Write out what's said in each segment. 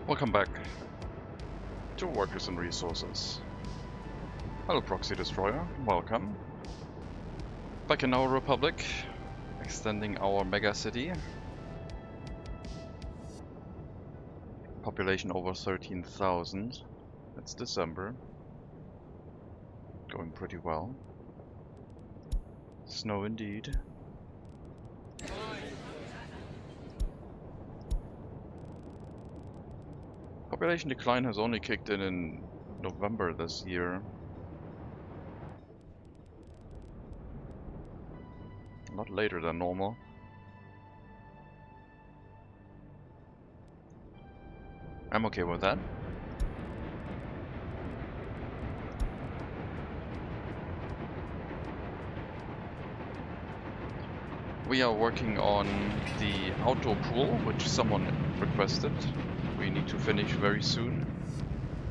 Welcome back to Workers and Resources. Hello Proxy Destroyer, welcome. Back in our Republic, extending our MegaCity. Population over 13,000. It's December. Going pretty well. Snow indeed. Population decline has only kicked in November this year. Not later than normal. I'm okay with that. We are working on the outdoor pool, which someone requested. We need to finish very soon,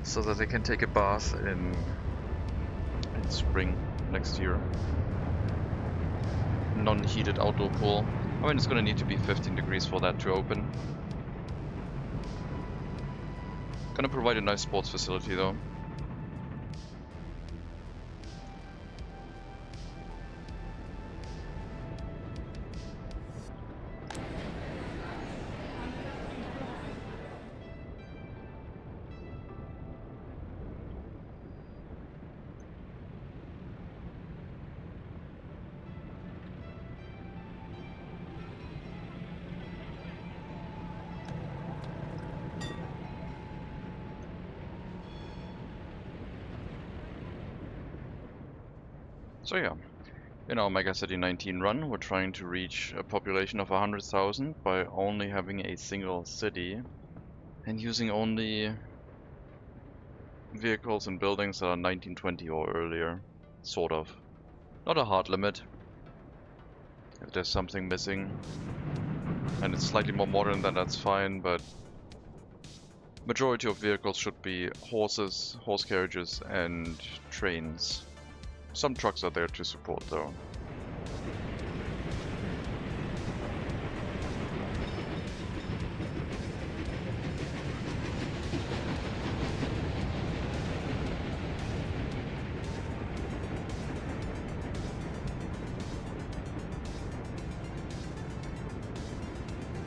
so that they can take a bath in spring next year. Non-heated outdoor pool. I mean, it's gonna need to be 15 degrees for that to open. Gonna provide a nice sports facility though. So yeah, in our MegaCity 19 run, we're trying to reach a population of 100,000 by only having a single city and using only vehicles and buildings that are 1920 or earlier, sort of. Not a hard limit. If there's something missing and it's slightly more modern, then that's fine, but majority of vehicles should be horses, horse carriages and trains. Some trucks are there to support though.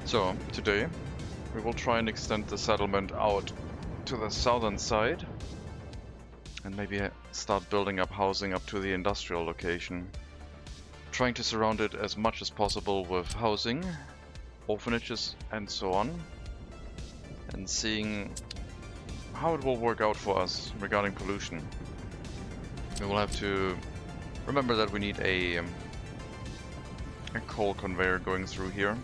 So, today we will try and extend the settlement out to the southern side and maybe start building up housing up to the industrial location. Trying to surround it as much as possible with housing, orphanages and so on, and seeing how it will work out for us regarding pollution. We will have to remember that we need a coal conveyor going through here.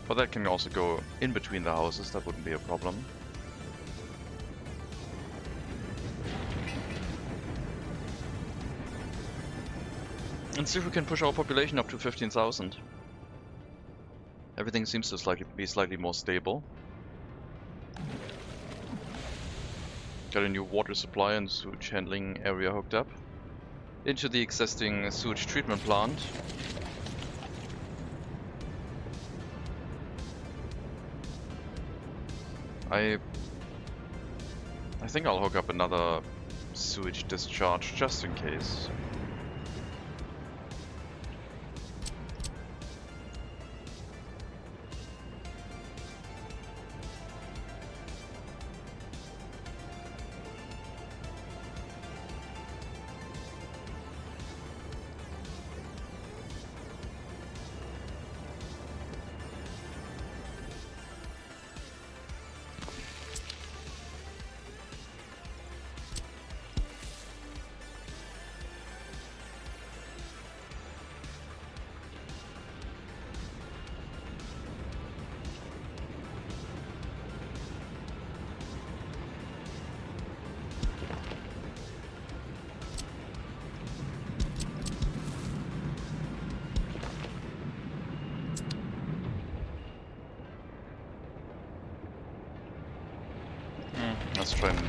But that can also go in between the houses, that wouldn't be a problem. And see if we can push our population up to 15,000. Everything seems to be slightly more stable. Got a new water supply and sewage handling area hooked up into the existing sewage treatment plant. I think I'll hook up another sewage discharge just in case. Let's try and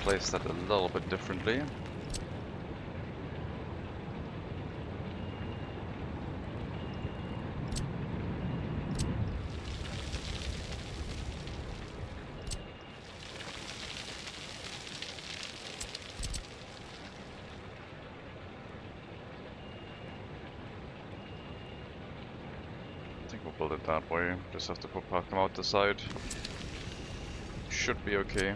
place that a little bit differently. I think we'll build it that way. Just have to park them out the side. Should be okay.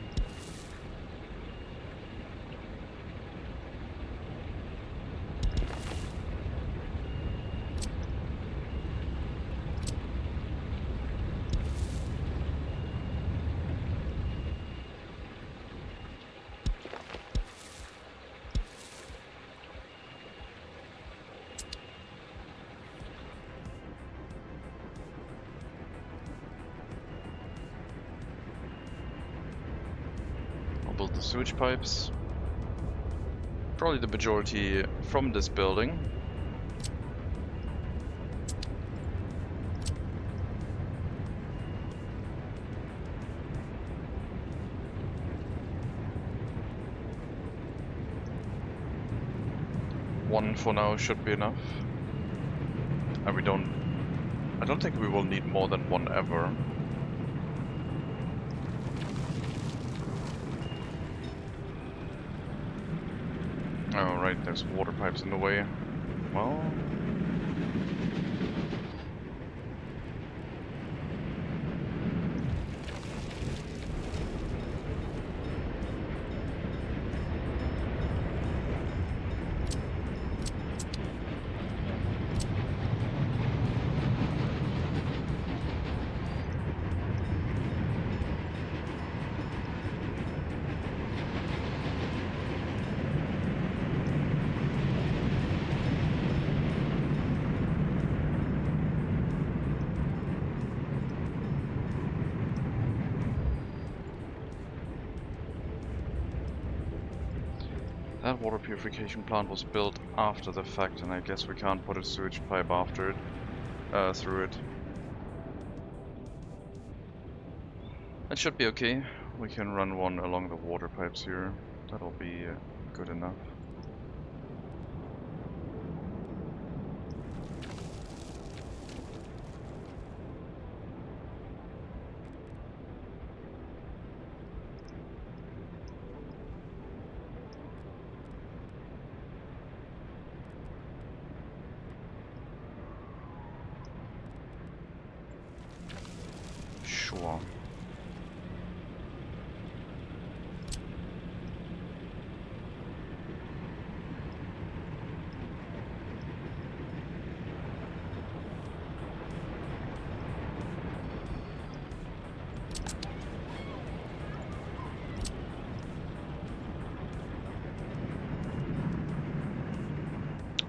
Build the sewage pipes. Probably the majority from this building. One for now should be enough. And I don't think we will need more than one ever. Oh, right, there's water pipes in the way. Well... That water purification plant was built after the fact, and I guess we can't put a sewage pipe after it, through it. That should be okay. We can run one along the water pipes here. That'll be good enough. Sure.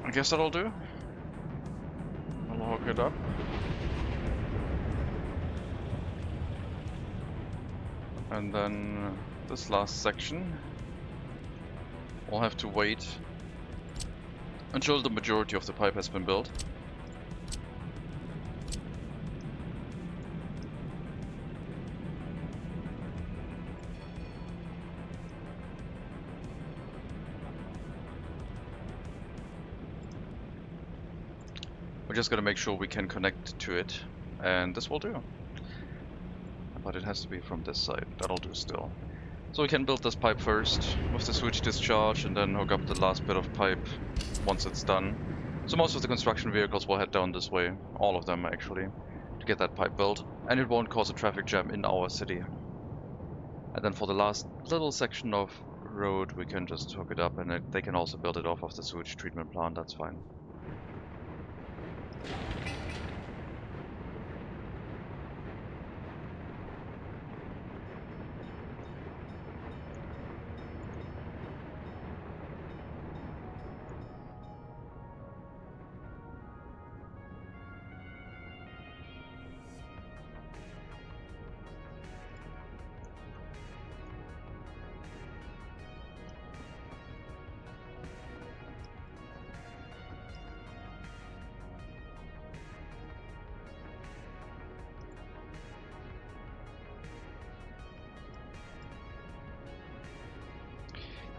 I guess that'll do. I'll hook it up. And then this last section, we'll have to wait until the majority of the pipe has been built. We're just gonna make sure we can connect to it, and this will do. But it has to be from this side. That'll do still. So we can build this pipe first with the sewage discharge and then hook up the last bit of pipe once it's done. So most of the construction vehicles will head down this way, all of them actually, to get that pipe built. And it won't cause a traffic jam in our city. And then for the last little section of road we can just hook it up, and they can also build it off of the sewage treatment plant, that's fine.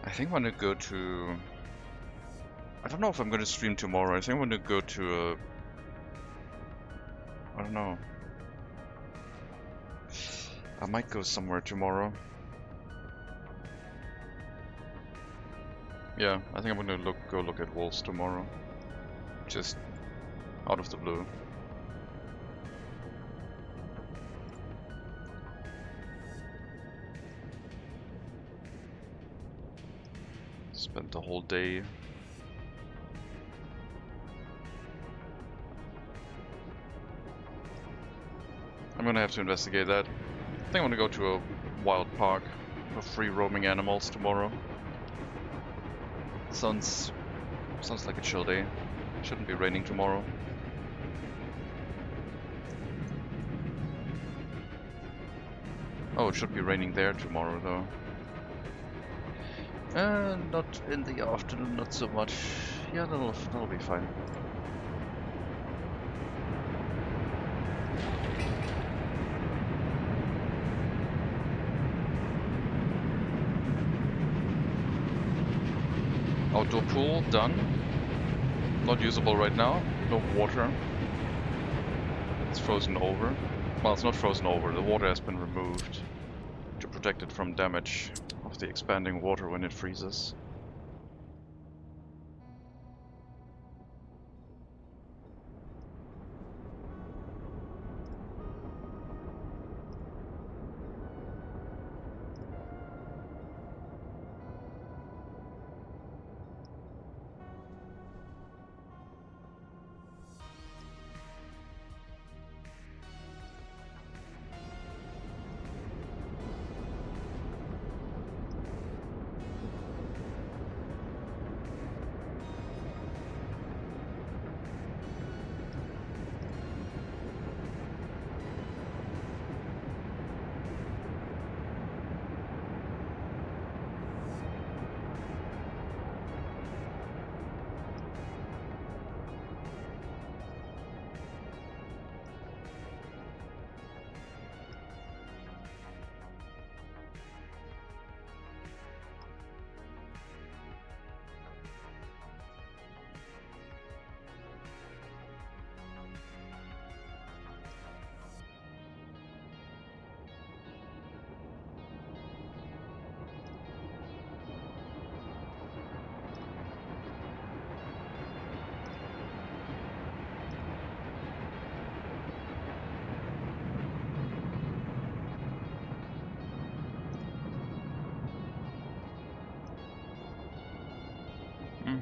I think I'm gonna go to... I don't know if I'm gonna stream tomorrow. I think I'm gonna go to a... I don't know. I might go somewhere tomorrow. Yeah, I think I'm gonna go look at wolves tomorrow. Just out of the blue. Spent the whole day. I'm gonna have to investigate that. I think I'm gonna go to a wild park of free roaming animals tomorrow. Sounds like a chill day. Shouldn't be raining tomorrow. Oh, it should be raining there tomorrow though. Not in the afternoon, not so much. Yeah, that'll be fine. Outdoor pool, done. Not usable right now. No water. It's frozen over. Well, it's not frozen over. The water has been removed to protect it from damage of the expanding water when it freezes.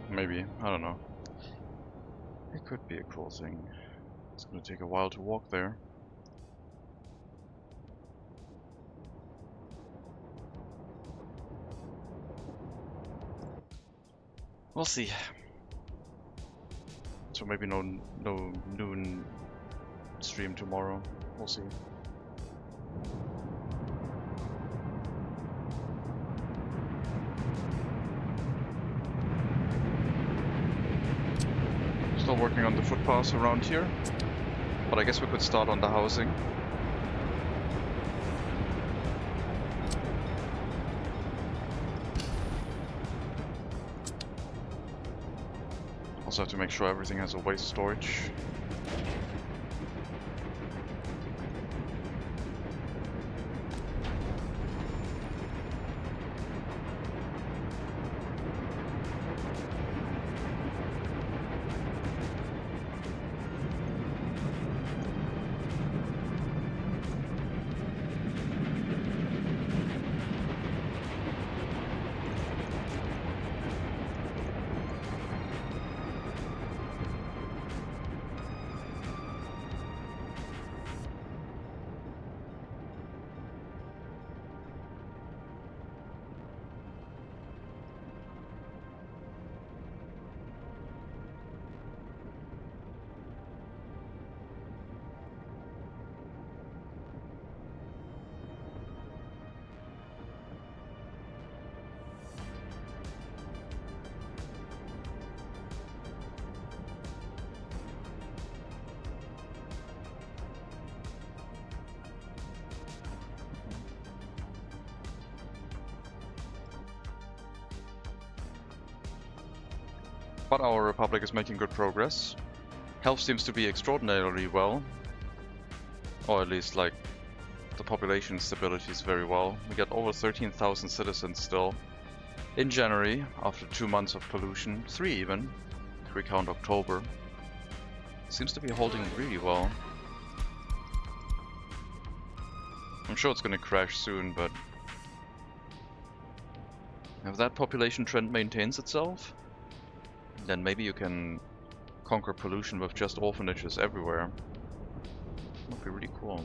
Maybe, I don't know. It could be a cool thing. It's gonna take a while to walk there. We'll see. So maybe no noon stream tomorrow. We'll see. Still working on the footpaths around here, but I guess we could start on the housing. Also have to make sure everything has a waste storage. But our republic is making good progress. Health seems to be extraordinarily well. Or at least, like, the population stability is very well. We got over 13,000 citizens still. In January, after 2 months of pollution, 3 even, if we count October. Seems to be holding really well. I'm sure it's gonna crash soon, but If that population trend maintains itself, then maybe you can conquer pollution with just orphanages everywhere. Would be really cool.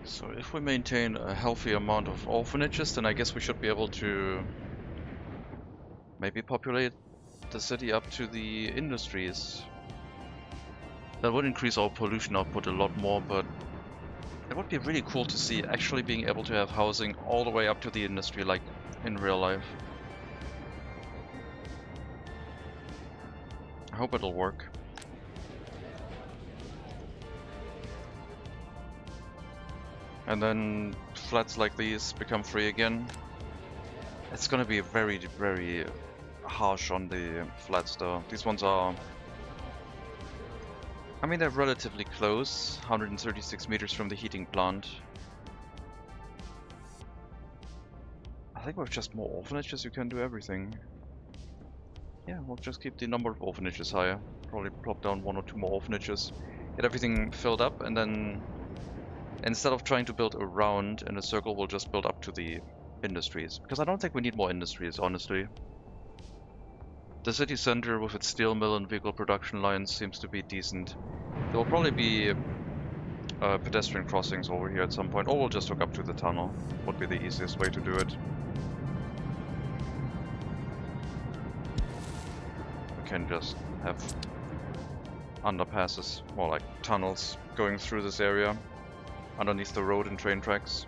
So if we maintain a healthy amount of orphanages, then I guess we should be able to maybe populate the city up to the industries. That would increase our pollution output a lot more, but it would be really cool to see actually being able to have housing all the way up to the industry, like in real life. I hope it'll work. And then flats like these become free again. It's gonna be very, very harsh on the flats though. These ones are... I mean, they're relatively close, 136 meters from the heating plant. I think with just more orphanages you can do everything. Yeah, we'll just keep the number of orphanages higher. Probably plop down 1 or 2 more orphanages. Get everything filled up, and then instead of trying to build around in a circle, we'll just build up to the industries. Because I don't think we need more industries, honestly. The city center with its steel mill and vehicle production lines seems to be decent. There will probably be pedestrian crossings over here at some point, or we'll just hook up to the tunnel. Would be the easiest way to do it. We can just have underpasses, more like tunnels, going through this area, underneath the road and train tracks.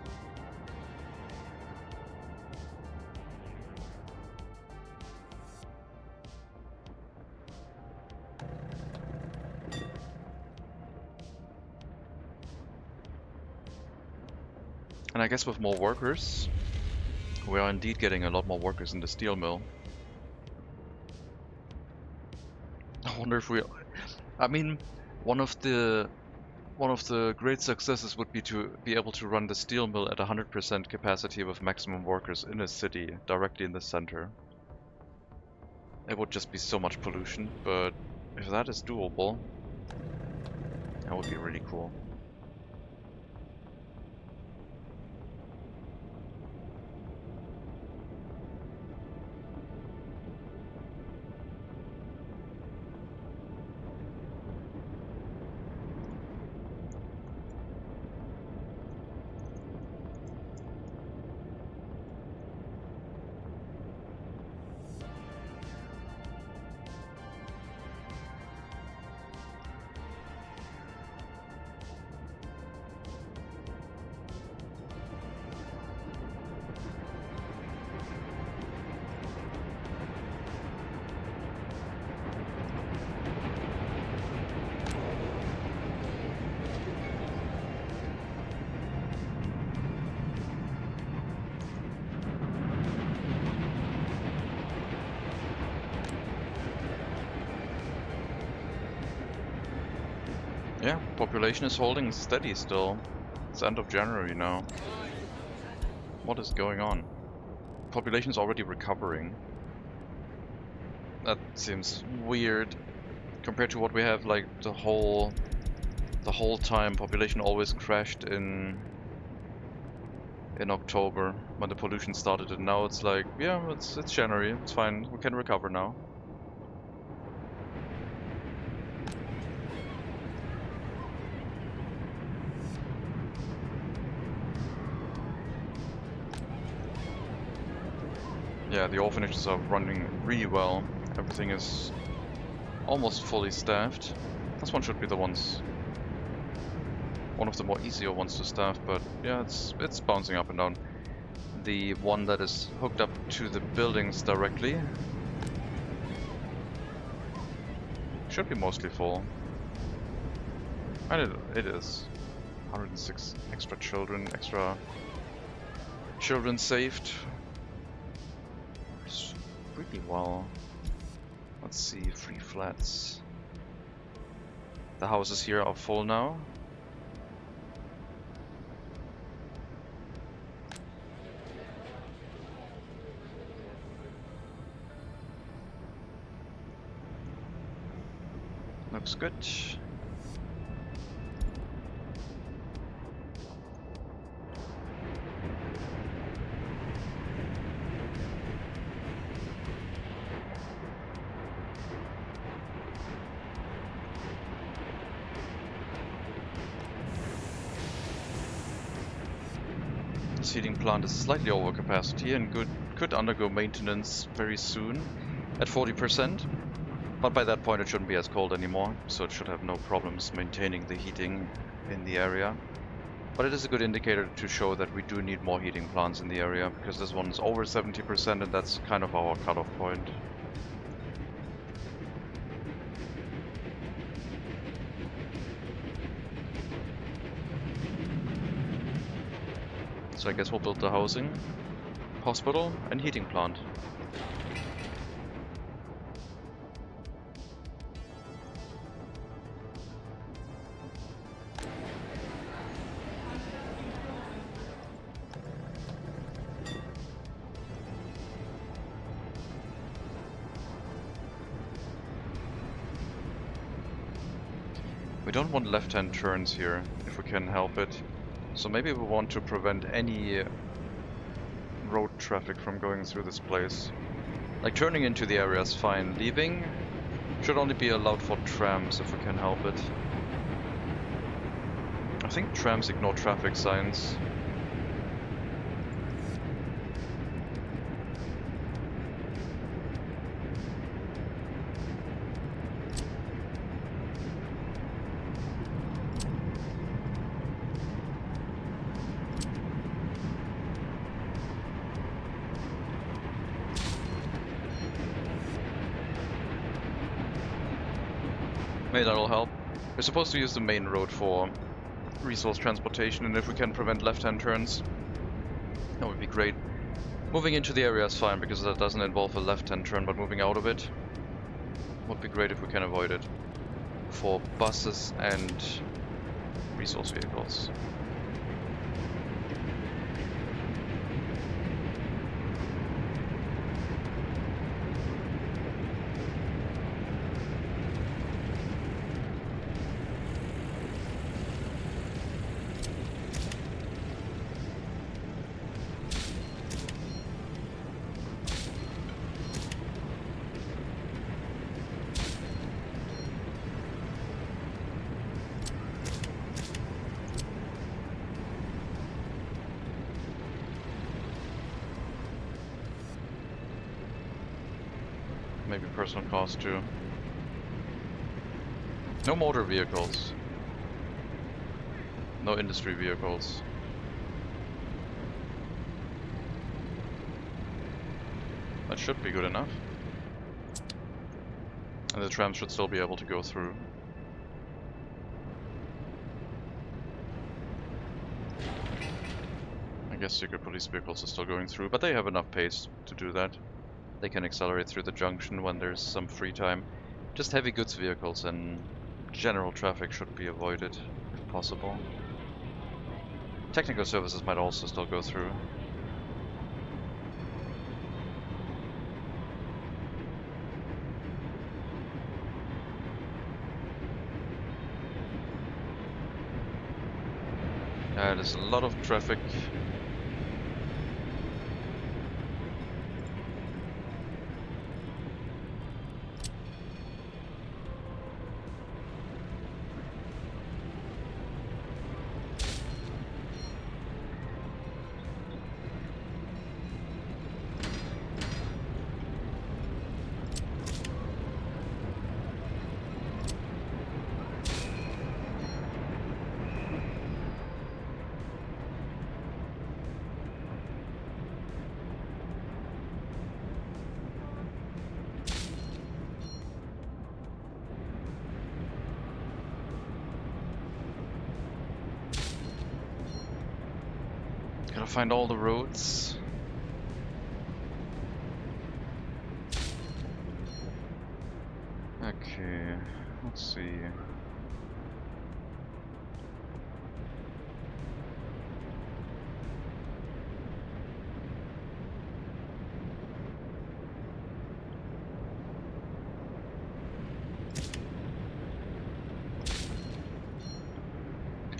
And I guess with more workers, we are indeed getting a lot more workers in the steel mill. I wonder if we... I mean, one of the great successes would be to be able to run the steel mill at 100% capacity with maximum workers in a city, directly in the center. It would just be so much pollution, but if that is doable, that would be really cool. Yeah, population is holding steady still. It's end of January now. What is going on? Population's already recovering. That seems weird compared to what we have. Like the whole time, population always crashed in October when the pollution started, and now it's like, yeah, it's January, it's fine, we can recover now. Yeah, the orphanages are running really well. Everything is almost fully staffed. This one should be one of the more easier ones to staff, but yeah, it's bouncing up and down. The one that is hooked up to the buildings directly should be mostly full. And it is. 106 extra children saved. It's pretty well. Let's see, 3 flats. The houses here are full now. Looks good. This heating plant is slightly over capacity and could undergo maintenance very soon at 40%. But by that point it shouldn't be as cold anymore, so it should have no problems maintaining the heating in the area. But it is a good indicator to show that we do need more heating plants in the area, because this one is over 70% and that's kind of our cutoff point. So I guess we'll build the housing, hospital and heating plant. We don't want left-hand turns here, if we can help it. So maybe we want to prevent any road traffic from going through this place. Like turning into the area is fine. Leaving should only be allowed for trams if we can help it. I think trams ignore traffic signs. Maybe that'll help. We're supposed to use the main road for resource transportation, and if we can prevent left-hand turns, that would be great. Moving into the area is fine because that doesn't involve a left-hand turn, but moving out of it would be great if we can avoid it for buses and resource vehicles. Maybe personal cars too. No motor vehicles. No industry vehicles. That should be good enough. And the trams should still be able to go through. I guess secret police vehicles are still going through, but they have enough pace to do that. They can accelerate through the junction when there's some free time. Just heavy goods vehicles and general traffic should be avoided if possible. Technical services might also still go through. There's a lot of traffic. Gotta find all the roads. Okay, let's see.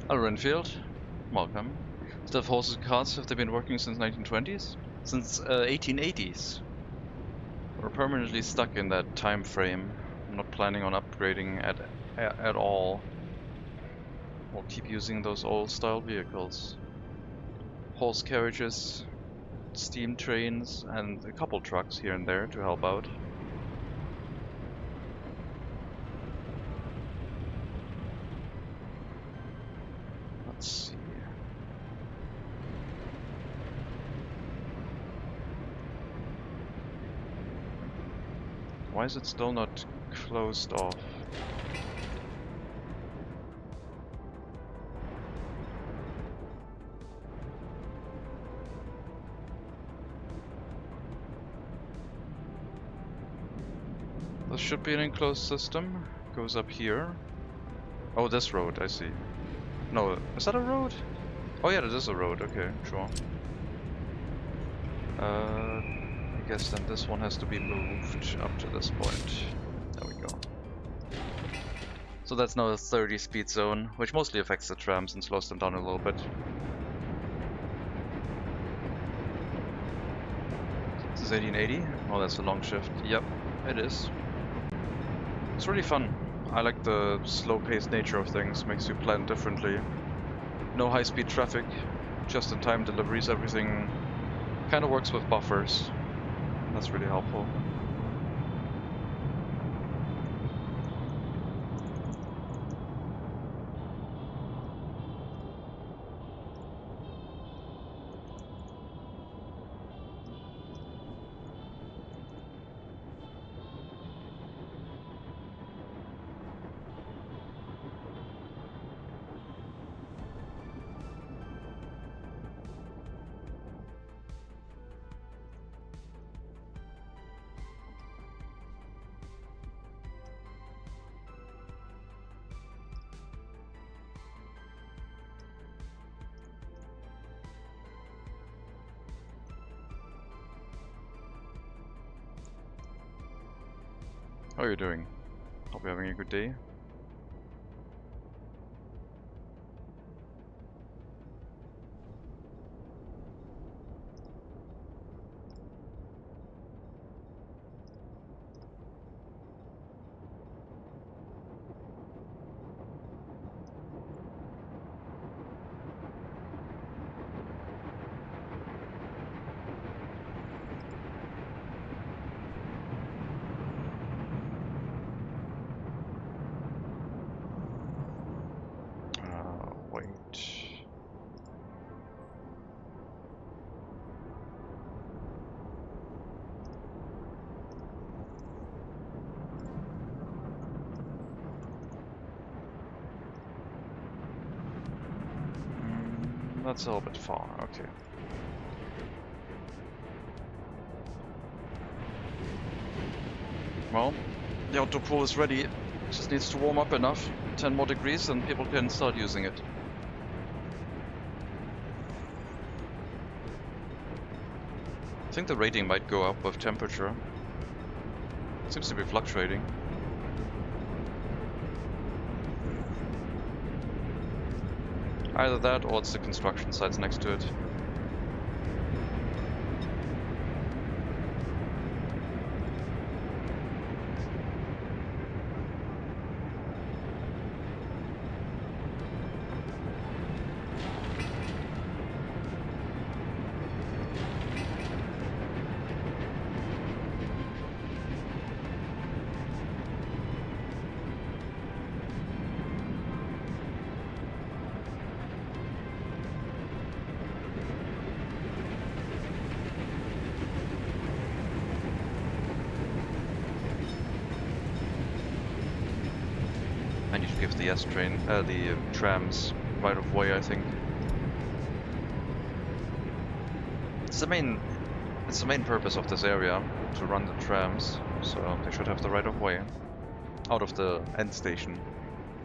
Hello, Renfield. Welcome. Stuff horses and carts, have they been working since 1920s? Since 1880s. We're permanently stuck in that time frame. I'm not planning on upgrading at all. We'll keep using those old style vehicles. Horse carriages, steam trains, and a couple trucks here and there to help out. Let's see. Why is it still not closed off? This should be an enclosed system. Goes up here. Oh, this road, I see. No, is that a road? Oh yeah, that is a road, okay, sure. I guess then this one has to be moved up to this point. There we go. So that's now a 30 speed zone, which mostly affects the trams and slows them down a little bit. This is 1880. Oh, that's a long shift. Yep, it is. It's really fun. I like the slow-paced nature of things, makes you plan differently. No high-speed traffic, just-in-time deliveries, everything kind of works with buffers. That's really helpful. How are you doing? Hope you're having a good day. That's a little bit far, okay. Well, the outdoor pool is ready. It just needs to warm up enough. 10 more degrees and people can start using it. I think the rating might go up with temperature. It seems to be fluctuating. Either that or it's the construction sites next to it. I need to give the the trams right of way, I think. It's the main purpose of this area, to run the trams, so they should have the right of way out of the end station,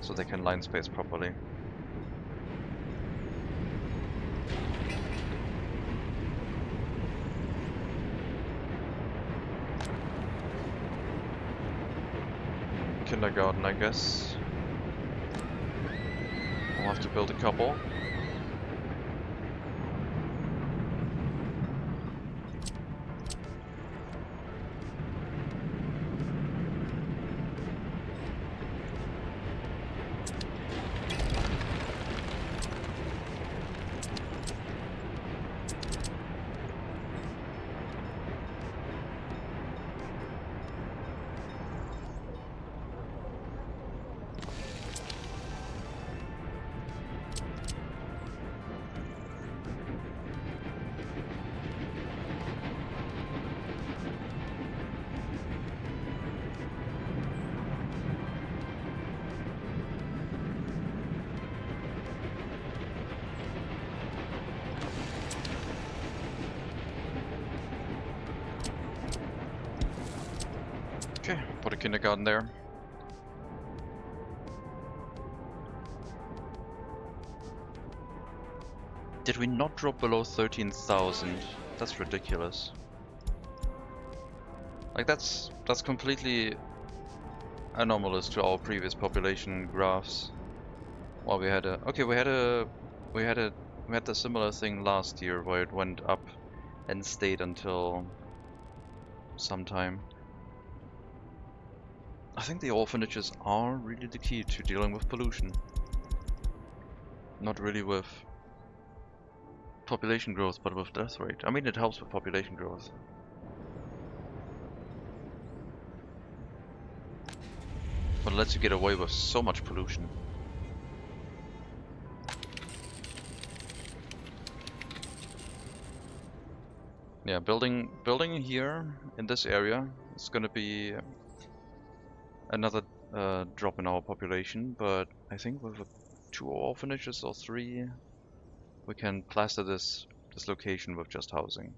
so they can line space properly. Kindergarten, I guess. We'll have to build a couple. Okay, put a kindergarten there. Did we not drop below 13,000? That's ridiculous. Like that's completely anomalous to our previous population graphs. Well, we had the similar thing last year where it went up and stayed until some time. I think the orphanages are really the key to dealing with pollution. Not really with population growth, but with death rate. I mean, it helps with population growth. But it lets you get away with so much pollution. Yeah, building here in this area is gonna be another drop in our population, but I think with 2 orphanages or 3, we can plaster this location with just housing.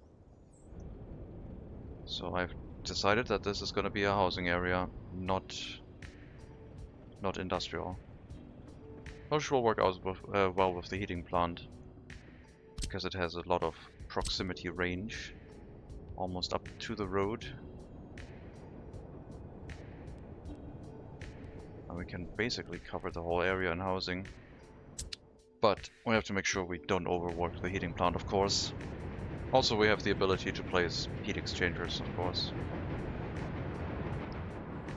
So I've decided that this is gonna be a housing area, not industrial. Which will work out with, well with the heating plant, because it has a lot of proximity range, almost up to the road. And we can basically cover the whole area in housing. But we have to make sure we don't overwork the heating plant, of course. Also, we have the ability to place heat exchangers, of course.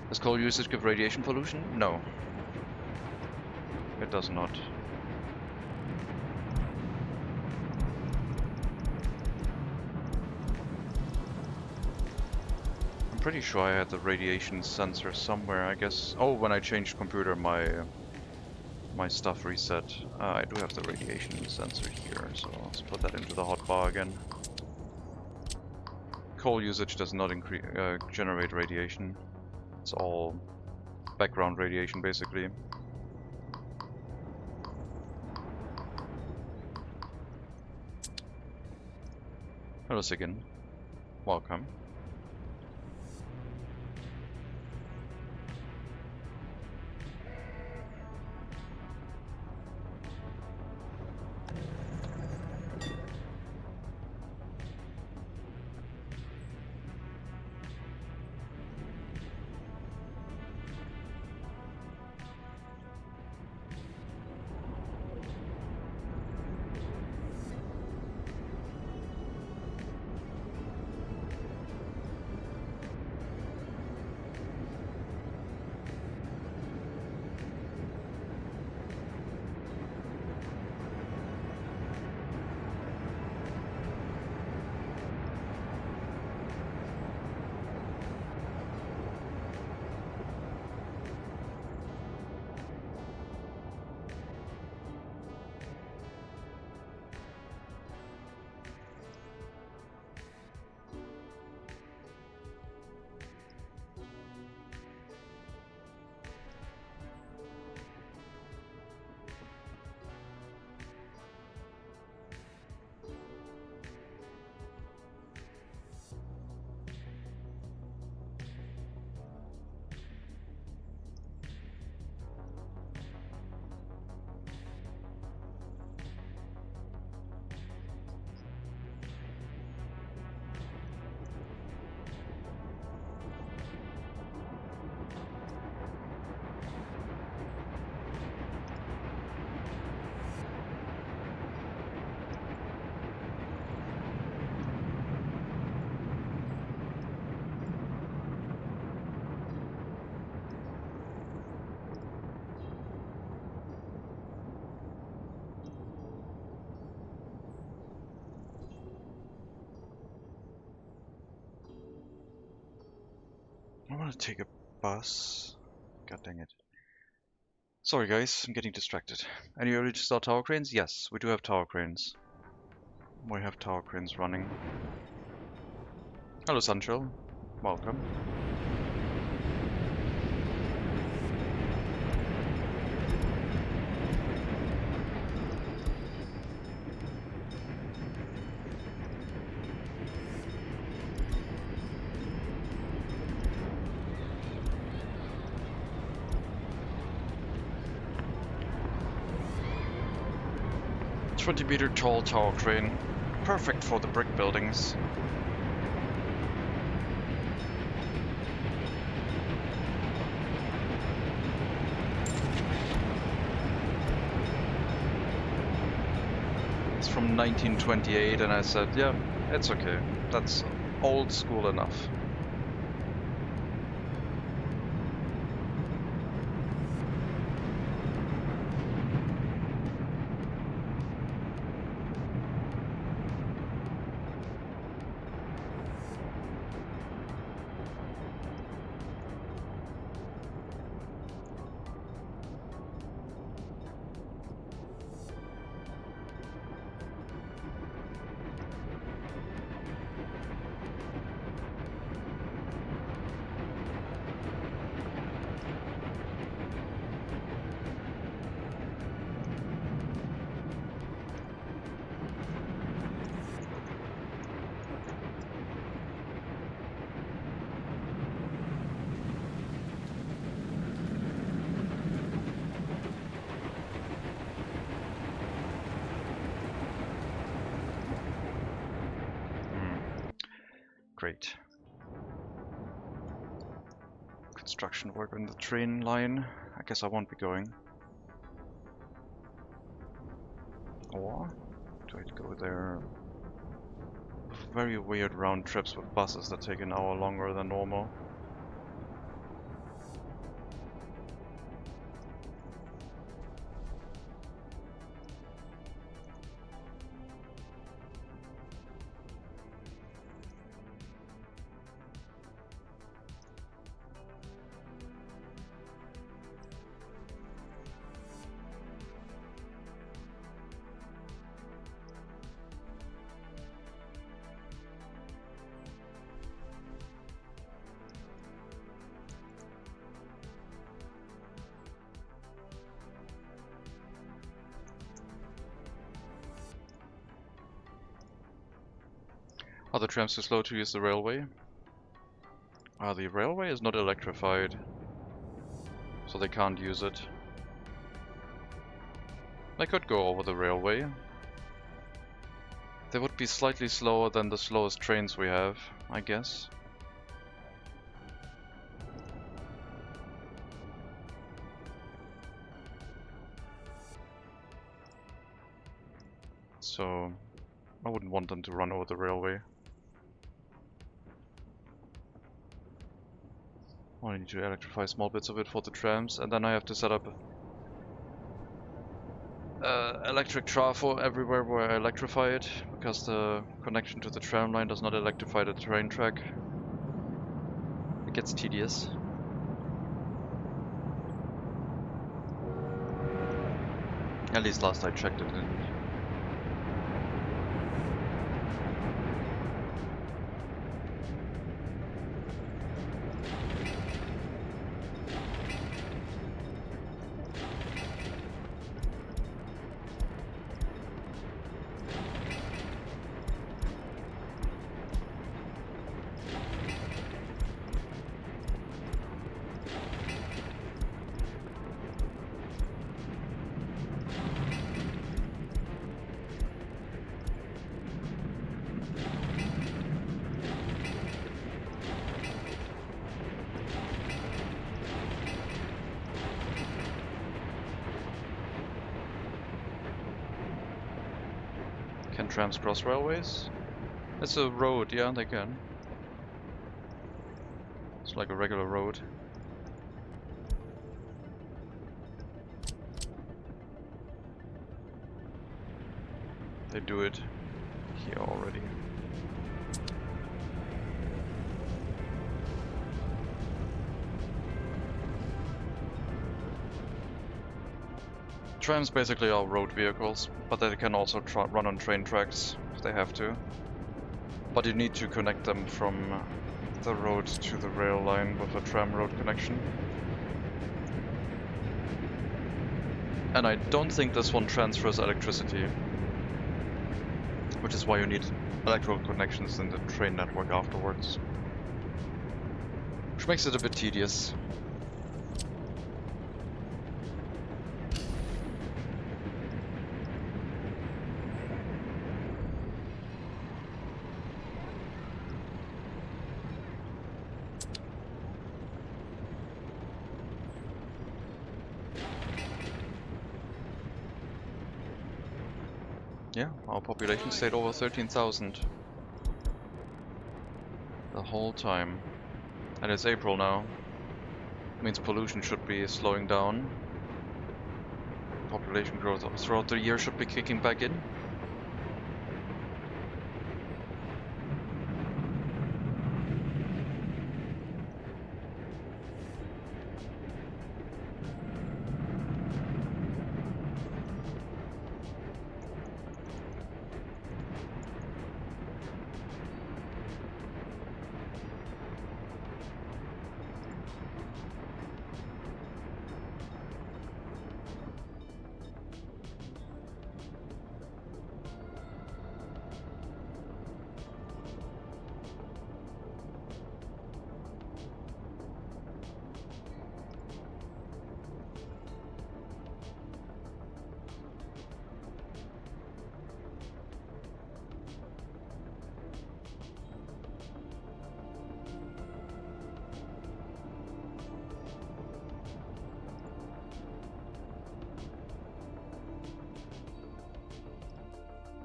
Does coal usage give radiation pollution? No. It does not. I'm pretty sure I had the radiation sensor somewhere, I guess. Oh, when I changed computer, my stuff reset. I do have the radiation sensor here, so let's put that into the hotbar again. Coal usage does not generate radiation. It's all background radiation, basically. Hello, Sigyn. Welcome. want to take a bus. God dang it. Sorry guys, I'm getting distracted. Any early to start tower cranes? Yes, we do have tower cranes. We have tower cranes running. Hello Sunshell, welcome. Meter tall tower crane, perfect for the brick buildings. It's from 1928 and I said, yeah, it's okay. That's old school enough. Great. Construction work on the train line. I guess I won't be going. Or do I go there? Very weird round trips with buses that take an hour longer than normal. Are the trams too slow to use the railway? The railway is not electrified, so they can't use it. They could go over the railway. They would be slightly slower than the slowest trains we have, I guess. So I wouldn't want them to run over the railway. I need to electrify small bits of it for the trams, and then I have to set up electric trafo everywhere where I electrify it, because the connection to the tram line does not electrify the train track. It gets tedious. At least last I checked it didn't. Can trams cross railways? It's a road, yeah, they can. It's like a regular road. They do it here already. Trams basically are road vehicles, but they can also run on train tracks if they have to. But you need to connect them from the road to the rail line with a tram road connection. And I don't think this one transfers electricity, which is why you need electrical connections in the train network afterwards. Which makes it a bit tedious. Yeah, our population stayed over 13,000 the whole time. And it's April now. Means pollution should be slowing down. Population growth throughout the year should be kicking back in.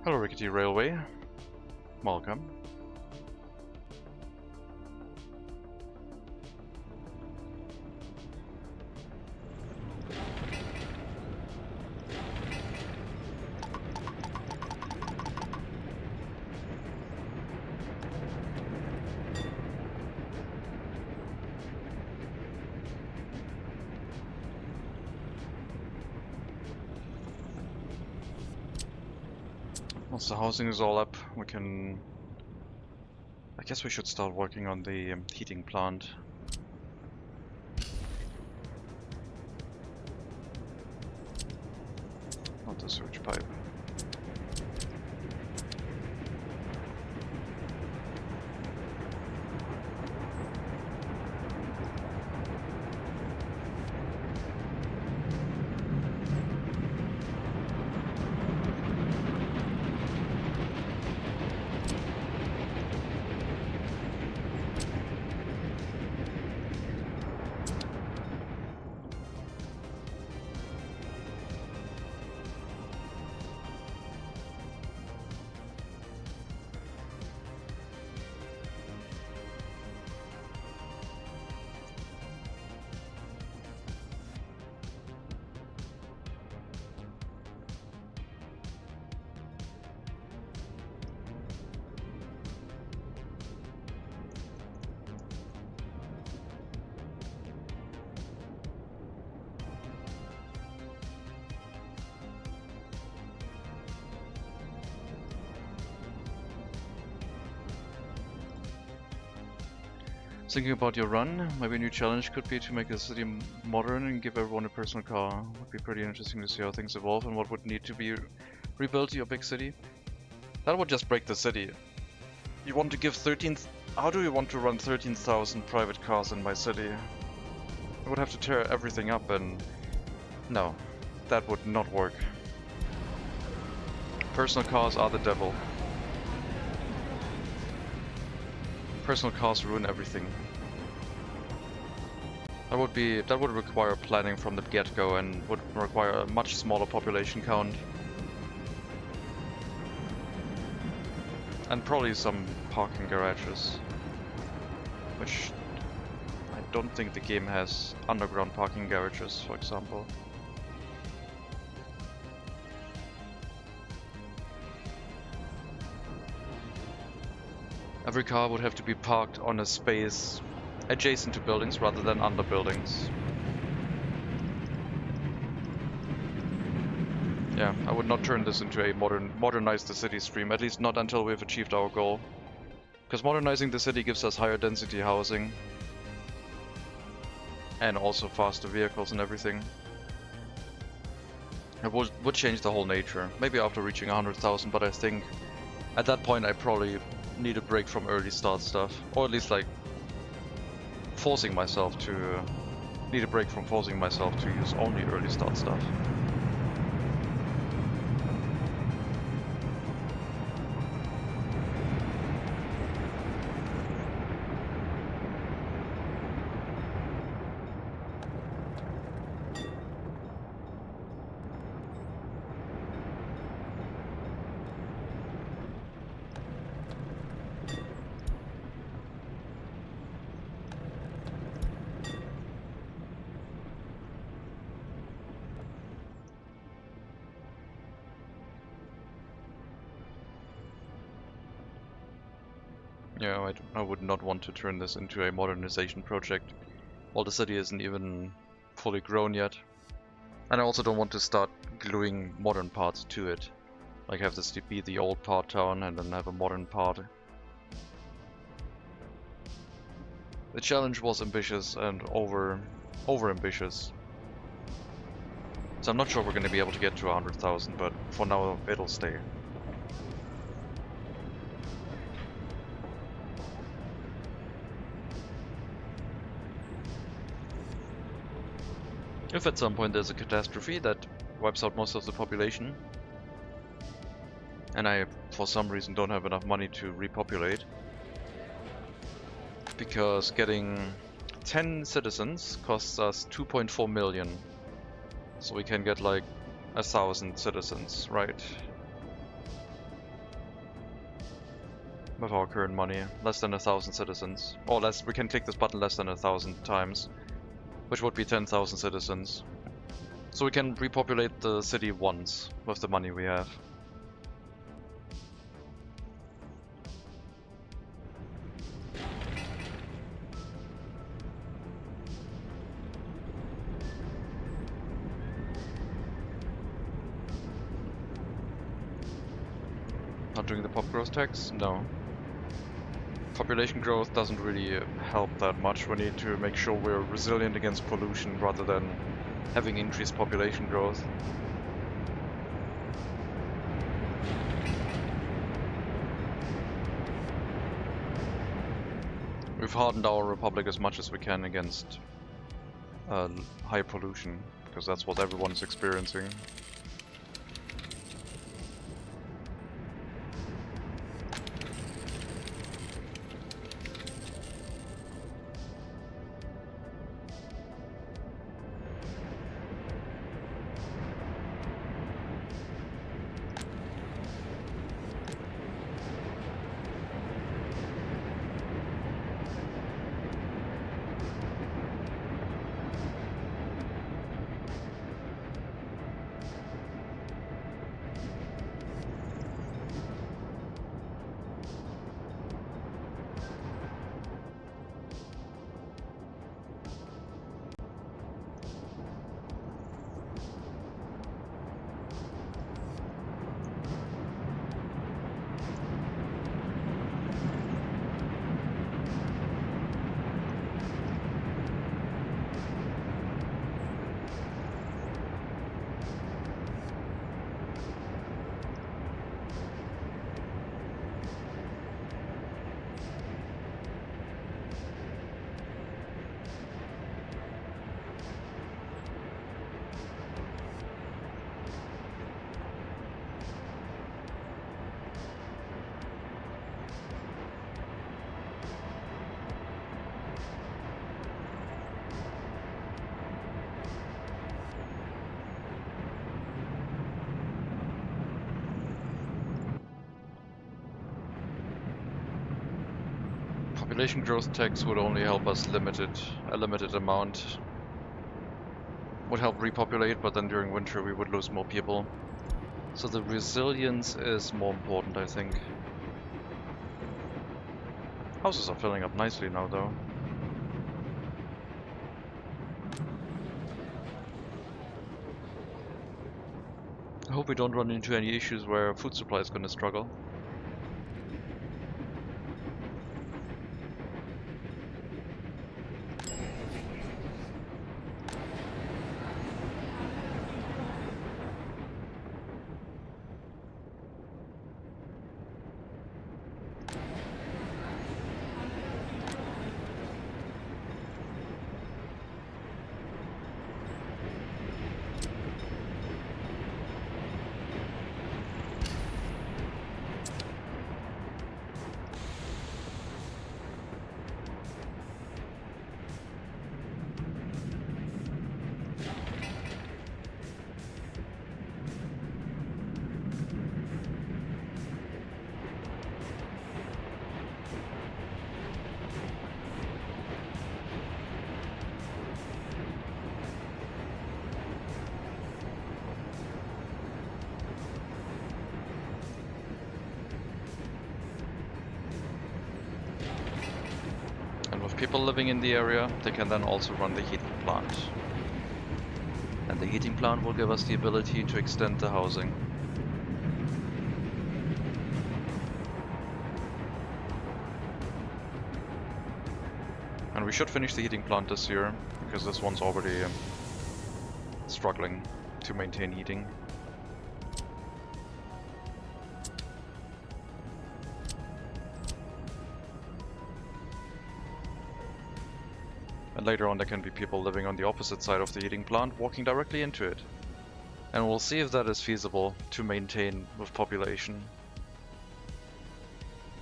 Hello Rickety Railway, welcome. Once the housing is all up, we can... I guess we should start working on the heating plant. Not the sewage pipe. Thinking about your run, maybe a new challenge could be to make the city modern and give everyone a personal car. Would be pretty interesting to see how things evolve and what would need to be rebuilt to your big city. That would just break the city. You want to give 13... How do you want to run 13,000 private cars in my city? I would have to tear everything up and... No, that would not work. Personal cars are the devil. Personal cars ruin everything. That would require planning from the get-go and would require a much smaller population count. And probably some parking garages. Which I don't think the game has underground parking garages, for example. Every car would have to be parked on a space adjacent to buildings rather than under buildings. Yeah, I would not turn this into a modernize the city stream, at least not until we've achieved our goal. Because modernizing the city gives us higher density housing. And also faster vehicles and everything. It would change the whole nature. Maybe after reaching 100,000, but I think at that point I probably need a break from early start stuff. Or at least like forcing myself to... need a break from forcing myself to use only early start stuff. Yeah, I would not want to turn this into a modernization project while the city isn't even fully grown yet. And I also don't want to start gluing modern parts to it. Like have this be the old part town and then have a modern part. The challenge was ambitious and over ambitious. So I'm not sure we're going to be able to get to 100,000, but for now it'll stay. If at some point there's a catastrophe that wipes out most of the population, and I for some reason don't have enough money to repopulate, because getting 10 citizens costs us 2.4 million, so we can get like 1,000 citizens, right? With our current money, less than 1,000 citizens, or less. We can click this button less than 1,000 times, which would be 10,000 citizens. So we can repopulate the city once with the money we have. Not doing the pop growth tax? No. Population growth doesn't really help that much. We need to make sure we're resilient against pollution rather than having increased population growth. We've hardened our republic as much as we can against high pollution, because that's what everyone's experiencing. Population growth tax would only help us a limited amount. Would help repopulate, but then during winter we would lose more people. So the resilience is more important, I think. Houses are filling up nicely now, though. hope we don't run into any issues where food supply is gonna struggle. With people living in the area, they can then also run the heating plant. And the heating plant will give us the ability to extend the housing. And we should finish the heating plant this year, because this one's already struggling to maintain heating. And later on there can be people living on the opposite side of the heating plant, walking directly into it. And we'll see if that is feasible to maintain with population.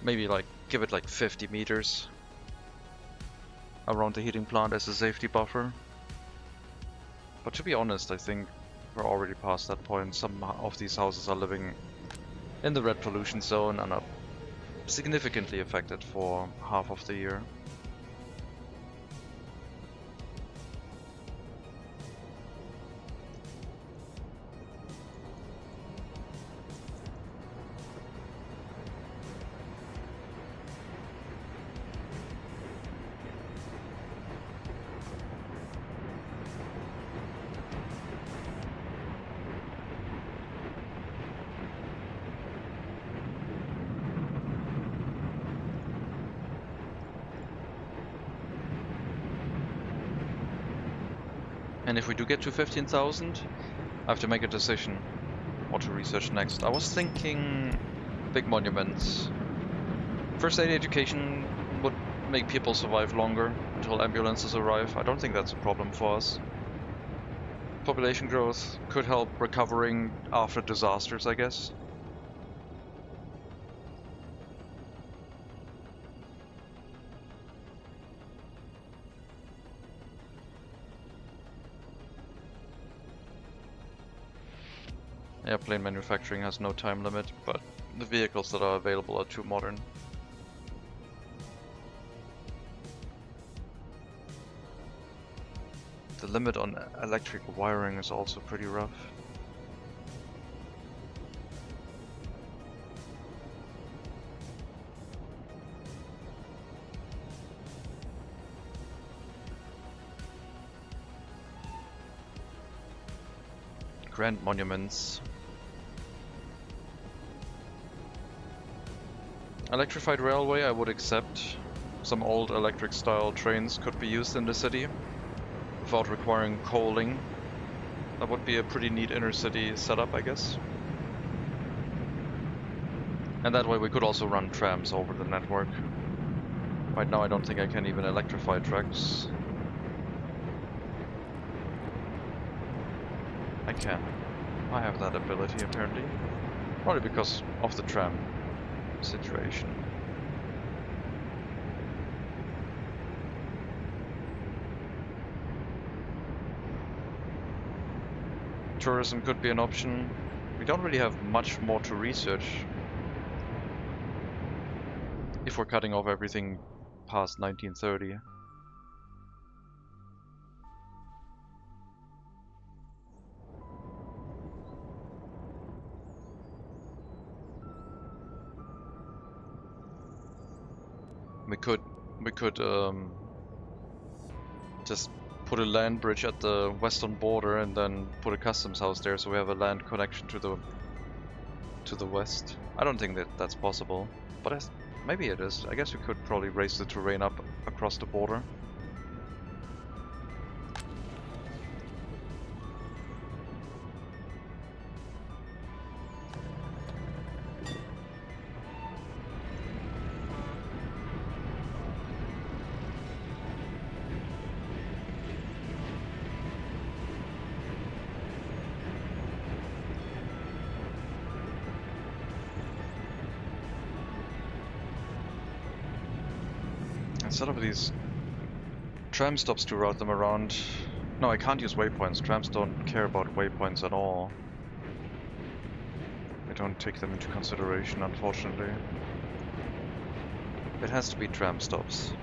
Maybe like give it like 50 meters around the heating plant as a safety buffer. But to be honest, I think we're already past that point. Some of these houses are living in the red pollution zone and are significantly affected for half of the year. And if we do get to 15,000, I have to make a decision what to research next. I was thinking big monuments. First aid education would make people survive longer until ambulances arrive. I don't think that's a problem for us. Population growth could help recovering after disasters, I guess. Airplane manufacturing has no time limit, but the vehicles that are available are too modern. The limit on electric wiring is also pretty rough. Grand monuments. Electrified railway, I would accept. Some old electric style trains could be used in the city without requiring coaling. That would be a pretty neat inner city setup, I guess. And that way we could also run trams over the network. Right now I don't think I can even electrify tracks. I can. I have that ability apparently. Probably because of the tram situation. Tourism could be an option. We don't really have much more to research if we're cutting off everything past 1930. We could just put a land bridge at the western border and then put a customs house there, so we have a land connection to the west. I don't think that that's possible, but maybe it is. I guess we could probably raise the terrain up across the border. Instead of these tram stops to route them around... No, I can't use waypoints. Trams don't care about waypoints at all. I don't take them into consideration, unfortunately. It has to be tram stops.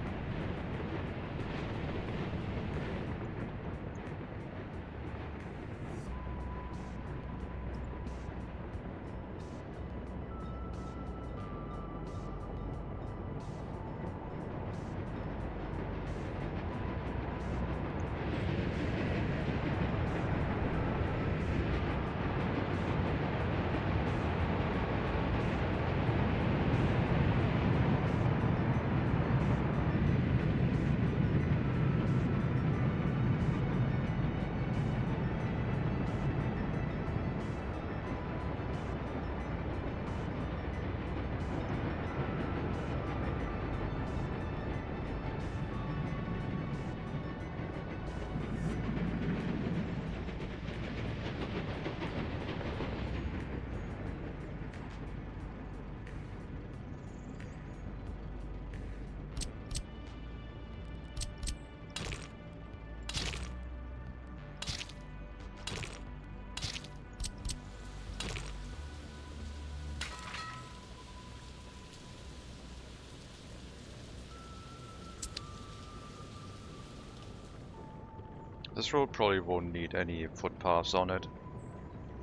This road probably won't need any footpaths on it.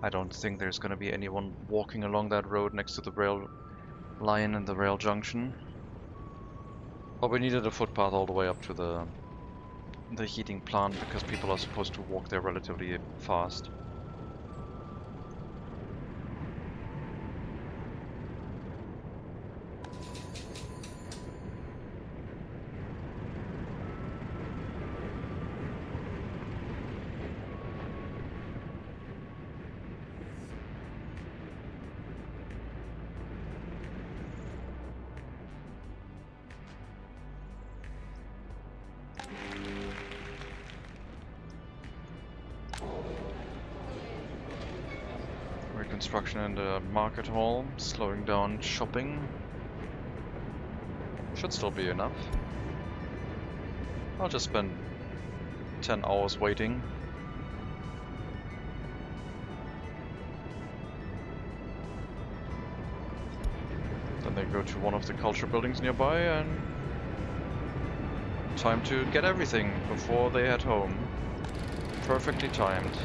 I don't think there's gonna be anyone walking along that road next to the rail line and the rail junction. But we needed a footpath all the way up to the heating plant because people are supposed to walk there relatively fast. Reconstruction in the market hall, slowing down shopping. Should still be enough. I'll just spend 10 hours waiting. Then they go to one of the culture buildings nearby and time to get everything before they head home. Perfectly timed.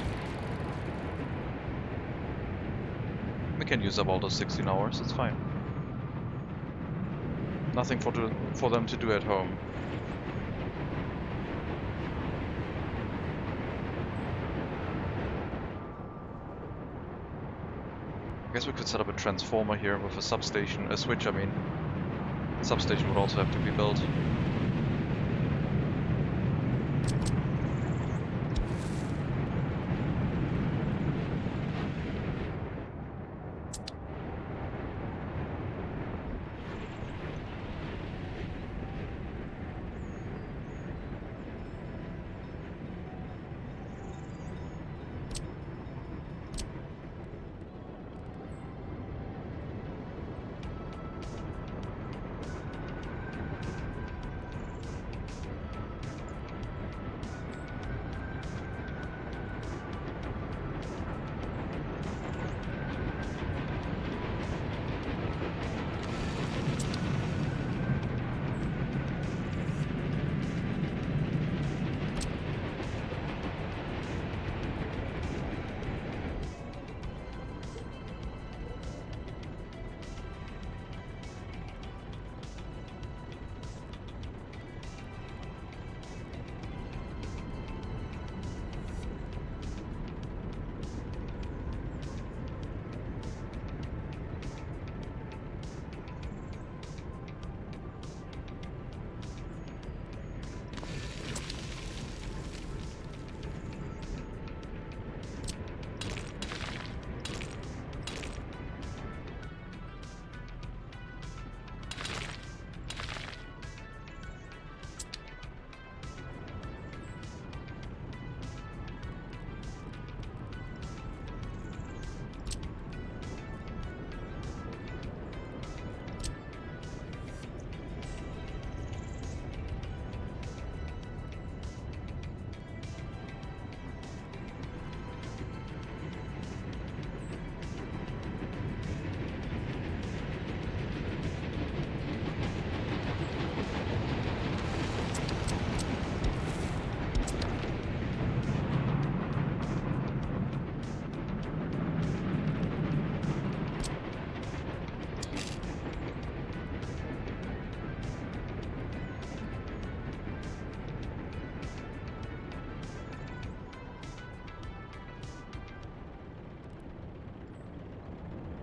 We can use up all those 16 hours, it's fine. Nothing for them to do at home. I guess we could set up a transformer here with a substation, a switch I mean. The substation would also have to be built.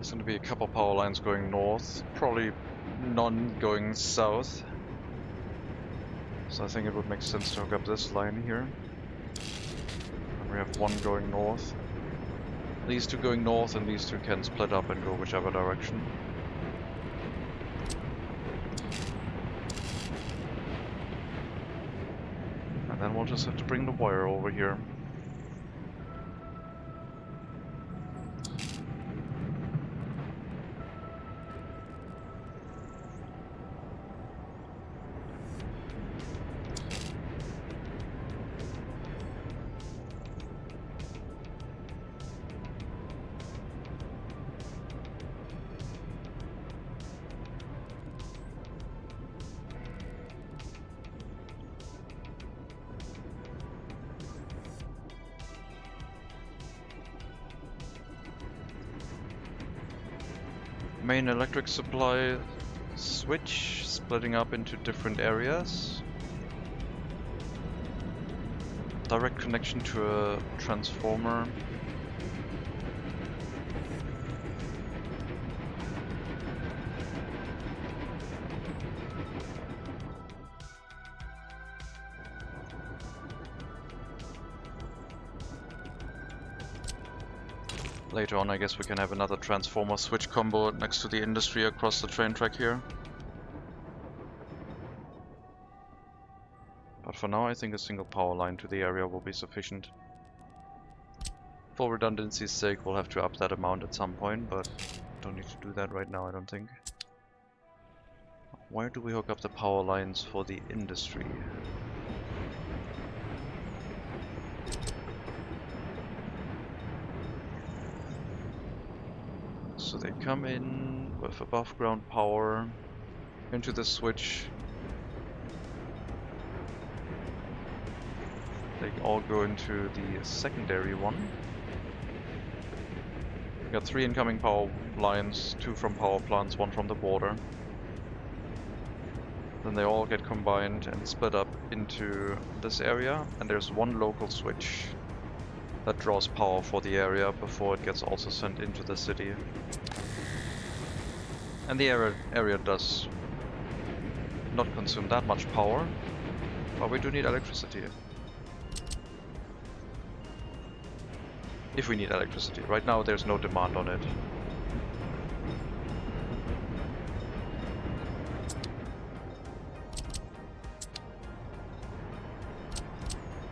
There's going to be a couple power lines going north, probably none going south. So I think it would make sense to hook up this line here. And we have one going north. These two going north, and these two can split up and go whichever direction. And then we'll just have to bring the wire over here. Main electric supply switch splitting up into different areas. Direct connection to a transformer. Later on, I guess we can have another transformer switch combo next to the industry across the train track here. But for now, I think a single power line to the area will be sufficient. For redundancy's sake, we'll have to up that amount at some point, but don't need to do that right now, I don't think. Where do we hook up the power lines for the industry? So they come in with above ground power into the switch. They all go into the secondary one. We got 3 incoming power lines, 2 from power plants, 1 from the border. Then they all get combined and split up into this area, and there's 1 local switch that draws power for the area before it gets also sent into the city. And the area does not consume that much power, but we do need electricity. If we need electricity. Right now there's no demand on it.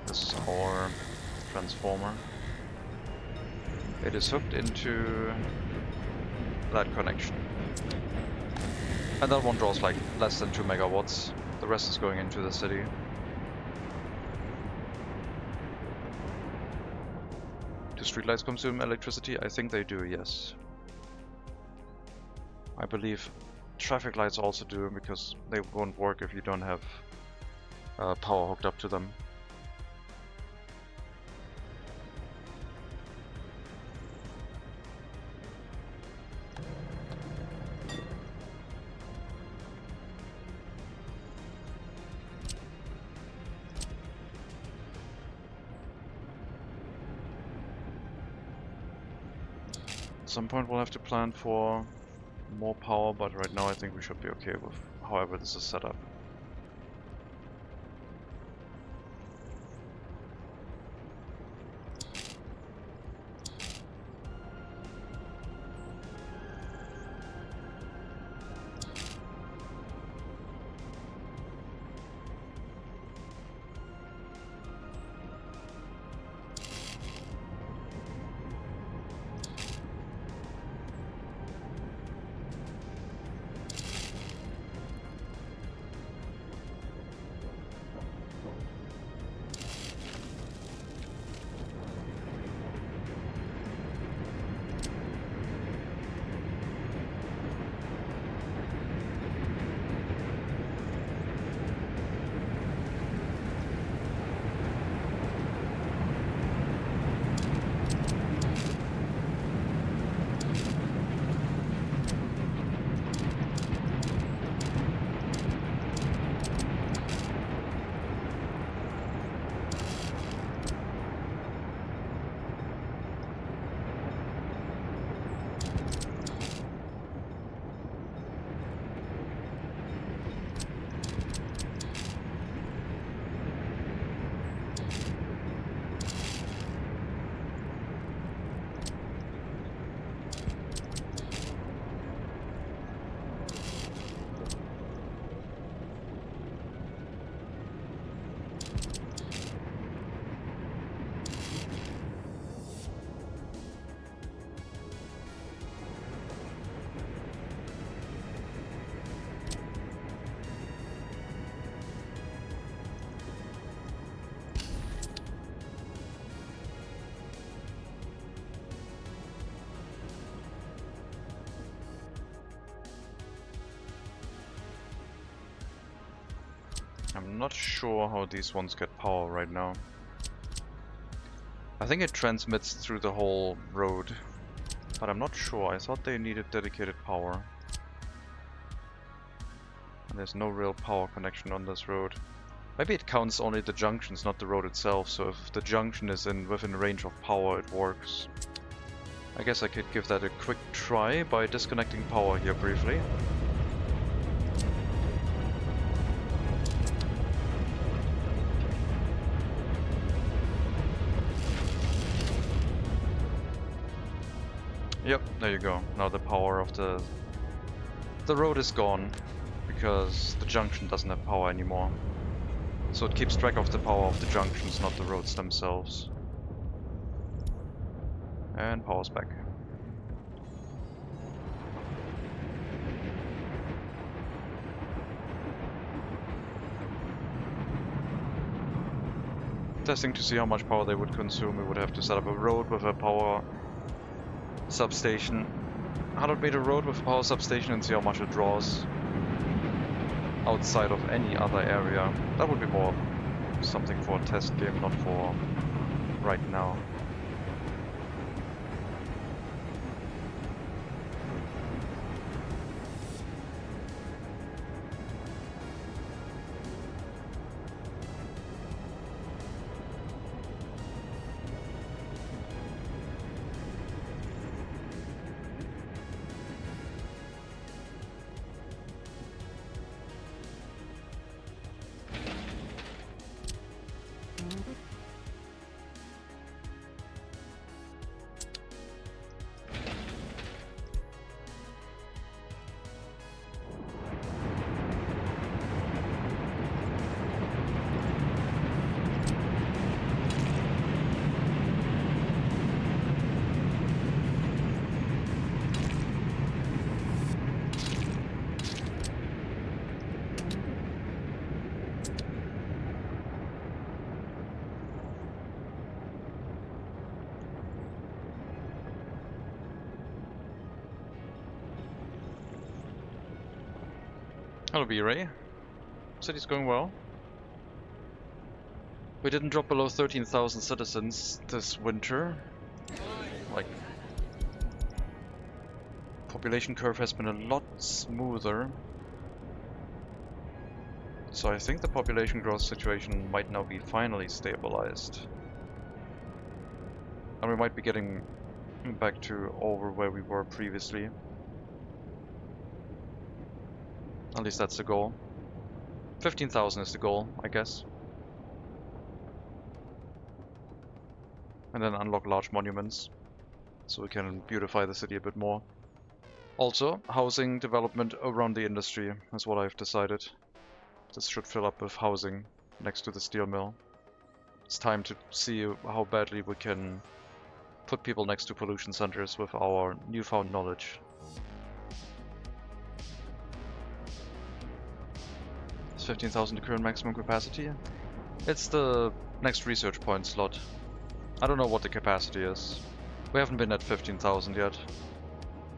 This is our transformer. It is hooked into that connection. And that one draws like less than 2 megawatts. The rest is going into the city. Do streetlights consume electricity? I think they do, yes. I believe traffic lights also do, because they won't work if you don't have power hooked up to them. At some point we'll have to plan for more power, but right now I think we should be okay with however this is set up. I'm not sure how these ones get power right now. I think it transmits through the whole road, but I'm not sure. I thought they needed dedicated power. And there's no real power connection on this road. Maybe it counts only the junctions, not the road itself, so if the junction is within range of power, it works. I guess I could give that a quick try by disconnecting power here briefly. Yep, there you go. Now the power of the road is gone because the junction doesn't have power anymore. So it keeps track of the power of the junctions, not the roads themselves. And power's back. Testing to see how much power they would consume. We would have to set up a road with a power substation. 100-meter road with a power substation and see how much it draws outside of any other area. That would be more something for a test game, not for right now. Hello B-Ray. City's going well. We didn't drop below 13,000 citizens this winter. Like, population curve has been a lot smoother. So I think the population growth situation might now be finally stabilized. And we might be getting back to over where we were previously. At least that's the goal. 15,000 is the goal, I guess. And then unlock large monuments, so we can beautify the city a bit more. Also, housing development around the industry is what I've decided. This should fill up with housing next to the steel mill. It's time to see how badly we can put people next to pollution centers with our newfound knowledge. 15,000 the current maximum capacity? It's the next research point slot. I don't know what the capacity is. We haven't been at 15,000 yet.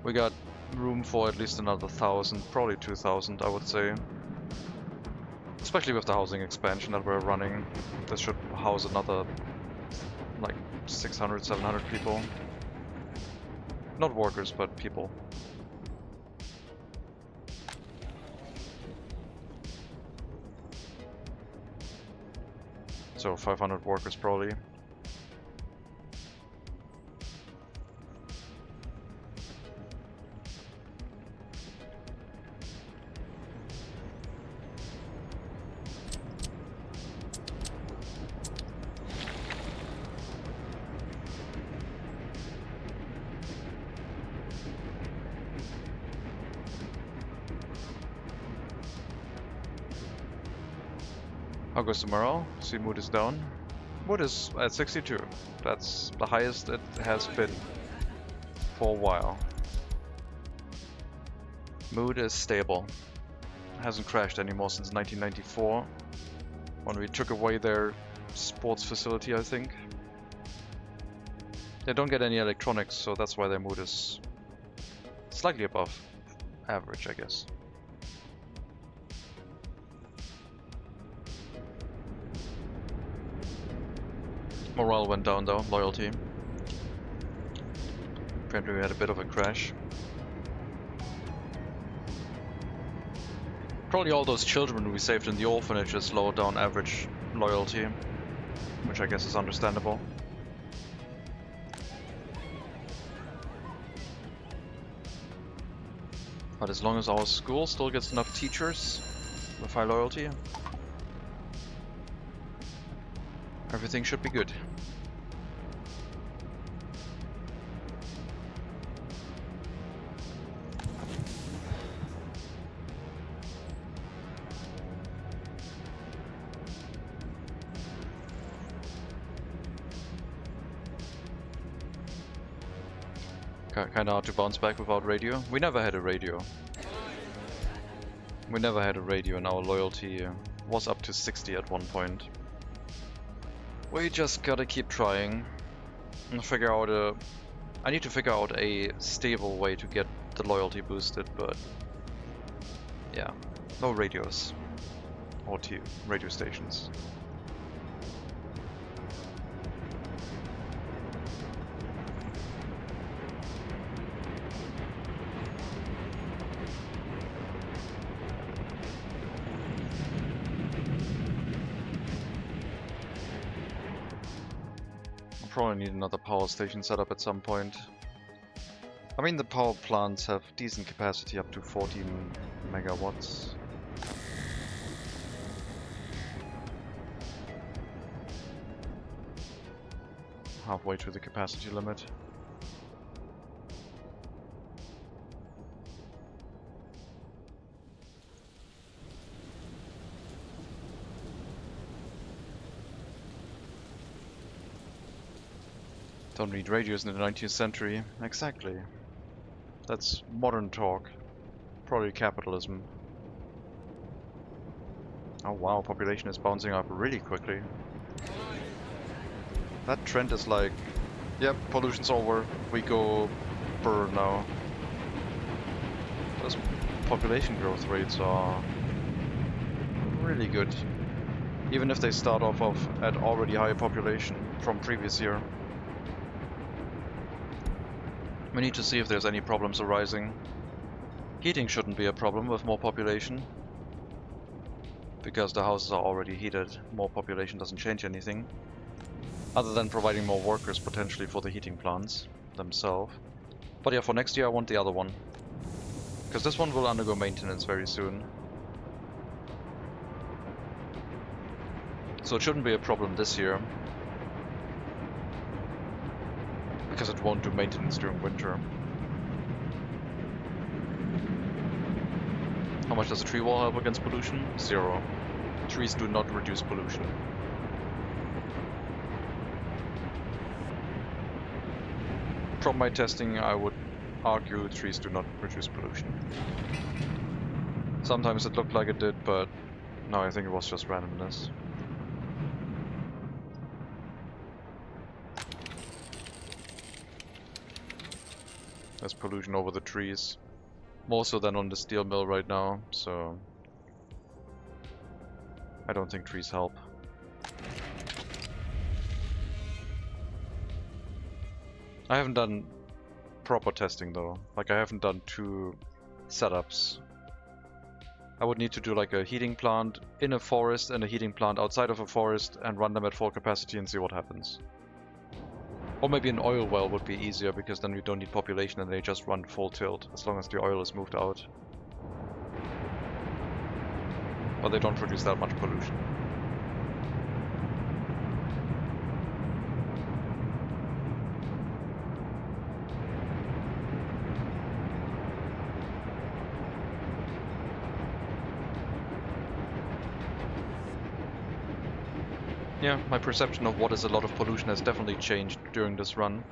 We got room for at least another 1,000, probably 2,000 I would say. Especially with the housing expansion that we're running. This should house another like 600, 700 people. Not workers, but people. So 500 workers probably. How goes the morale? See, mood is down. Mood is at 62. That's the highest it has been for a while. Mood is stable. It hasn't crashed anymore since 1994, when we took away their sports facility, I think. They don't get any electronics, so that's why their mood is slightly above average, I guess. Morale went down though, loyalty. Apparently we had a bit of a crash. Probably all those children we saved in the orphanages lowered down average loyalty, which I guess is understandable. But as long as our school still gets enough teachers with high loyalty, everything should be good. Kinda hard to bounce back without radio. We never had a radio. We never had a radio and our loyalty was up to 60 at one point. We just gotta keep trying and figure out a... I need to figure out a stable way to get the loyalty boosted, but yeah, no radios or radio stations. Probably need another power station set up at some point. I mean, the power plants have decent capacity up to 14 megawatts. Halfway to the capacity limit. Don't need radios in the 19th century. Exactly. That's modern talk. Probably capitalism. Oh wow, population is bouncing up really quickly. That trend is like, yep, pollution's over. We go burn now. Those population growth rates are really good. Even if they start off at already high population from previous year. We need to see if there's any problems arising. Heating shouldn't be a problem with more population, because the houses are already heated. More population doesn't change anything, other than providing more workers potentially for the heating plants themselves. But yeah, for next year I want the other one, because this one will undergo maintenance very soon. So it shouldn't be a problem this year, because it won't do maintenance during winter. How much does a tree wall help against pollution? 0. Trees do not reduce pollution. From my testing, I would argue trees do not reduce pollution. Sometimes it looked like it did, but no, I think it was just randomness. There's pollution over the trees. More so than on the steel mill right now, so I don't think trees help. I haven't done proper testing though. Like, I haven't done 2 setups. I would need to do like a heating plant in a forest and a heating plant outside of a forest and run them at full capacity and see what happens. Or maybe an oil well would be easier, because then we don't need population and they just run full tilt as long as the oil is moved out. But they don't produce that much pollution. Yeah, my perception of what is a lot of pollution has definitely changed during this run.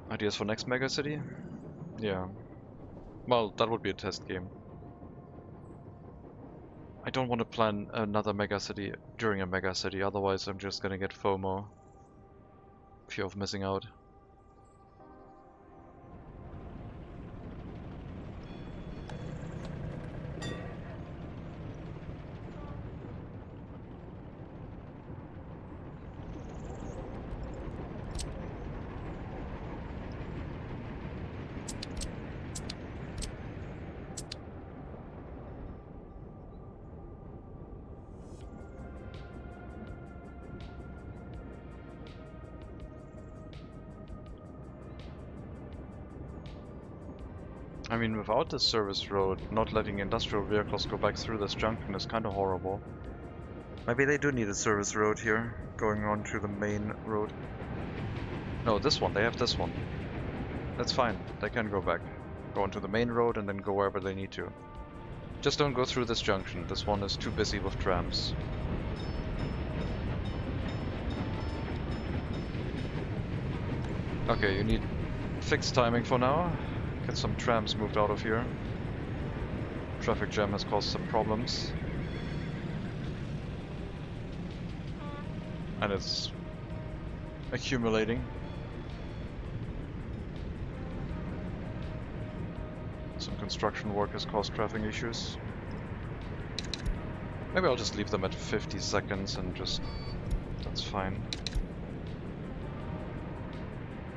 Ideas for next MegaCity? Yeah. Well, that would be a test game. I don't want to plan another MegaCity during a MegaCity, otherwise I'm just gonna get FOMO. Fear of missing out. I mean, without the service road, not letting industrial vehicles go back through this junction is kind of horrible. Maybe they do need a service road here, going on to the main road. No, this one. They have this one. That's fine. They can go back. Go onto the main road and then go wherever they need to. Just don't go through this junction. This one is too busy with trams. Okay, you need fixed timing for now. Get some trams moved out of here. Traffic jam has caused some problems. And it's accumulating. Some construction work has caused traffic issues. Maybe I'll just leave them at 50 seconds and just... that's fine.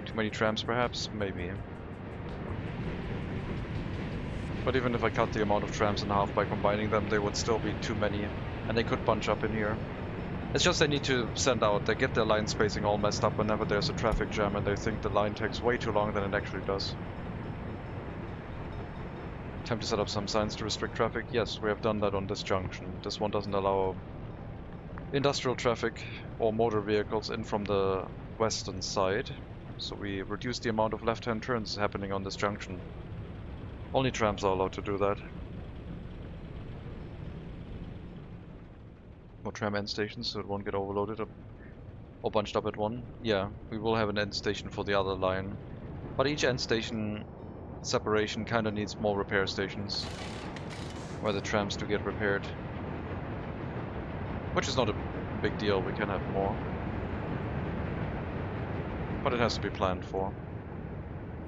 Too many trams perhaps? Maybe. But even if I cut the amount of trams in half by combining them, they would still be too many. And they could bunch up in here. It's just they need to send out, they get their line spacing all messed up whenever there's a traffic jam and they think the line takes way too long than it actually does. Time to set up some signs to restrict traffic. Yes, we have done that on this junction. This one doesn't allow industrial traffic or motor vehicles in from the western side. So we reduce the amount of left-hand turns happening on this junction. Only trams are allowed to do that. More tram end stations so it won't get overloaded or bunched up at one. Yeah, we will have an end station for the other line. But each end station separation kinda needs more repair stations where the trams do get repaired. Which is not a big deal, we can have more. But it has to be planned for.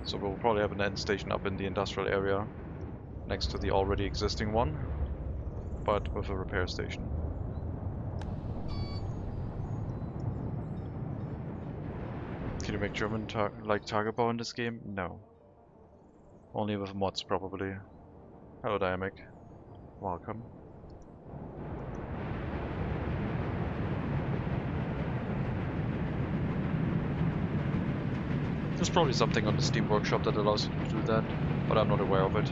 So we'll probably have an end station up in the industrial area next to the already existing one, but with a repair station. Can you make German like Tagebau in this game? No. Only with mods probably. Hello Dynamic. Welcome. There's probably something on the Steam Workshop that allows you to do that, but I'm not aware of it.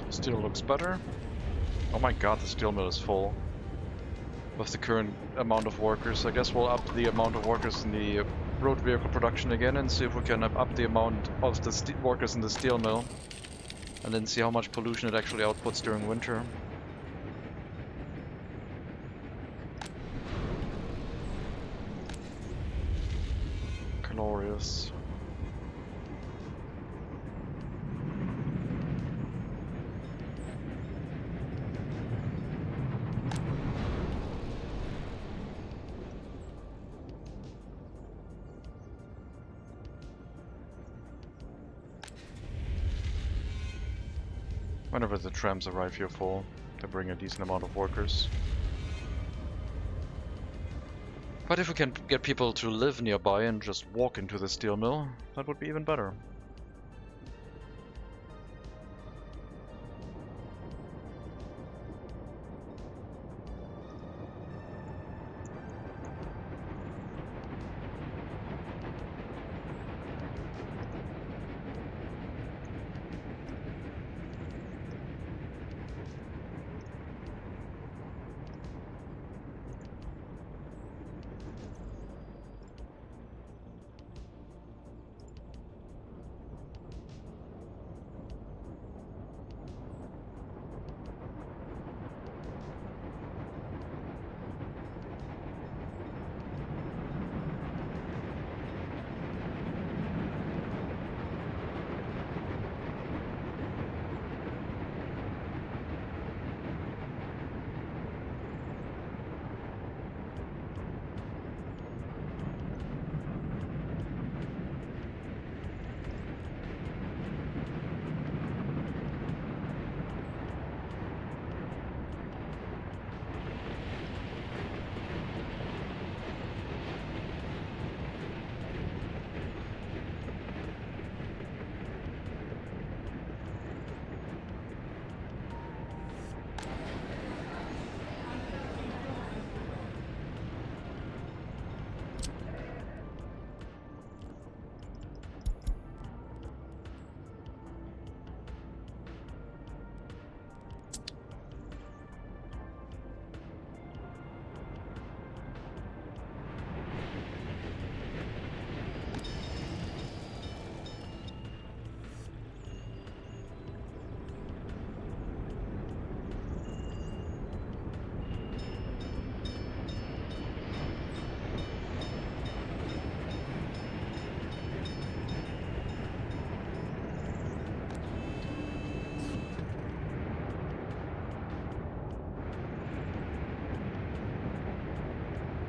Steel looks better. Oh my god, the steel mill is full. With the current amount of workers, I guess we'll up the amount of workers in the road vehicle production again and see if we can up the amount of the workers in the steel mill. And then see how much pollution it actually outputs during winter. Glorious. Whenever the trams arrive here full, they bring a decent amount of workers. But if we can get people to live nearby and just walk into the steel mill, that would be even better.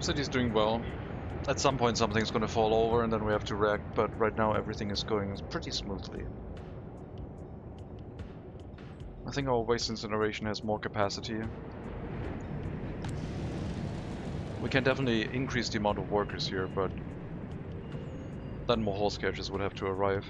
City's doing well. At some point something's gonna fall over and then we have to react, but right now everything is going pretty smoothly. I think our waste incineration has more capacity. We can definitely increase the amount of workers here, but then more horse carriages would have to arrive.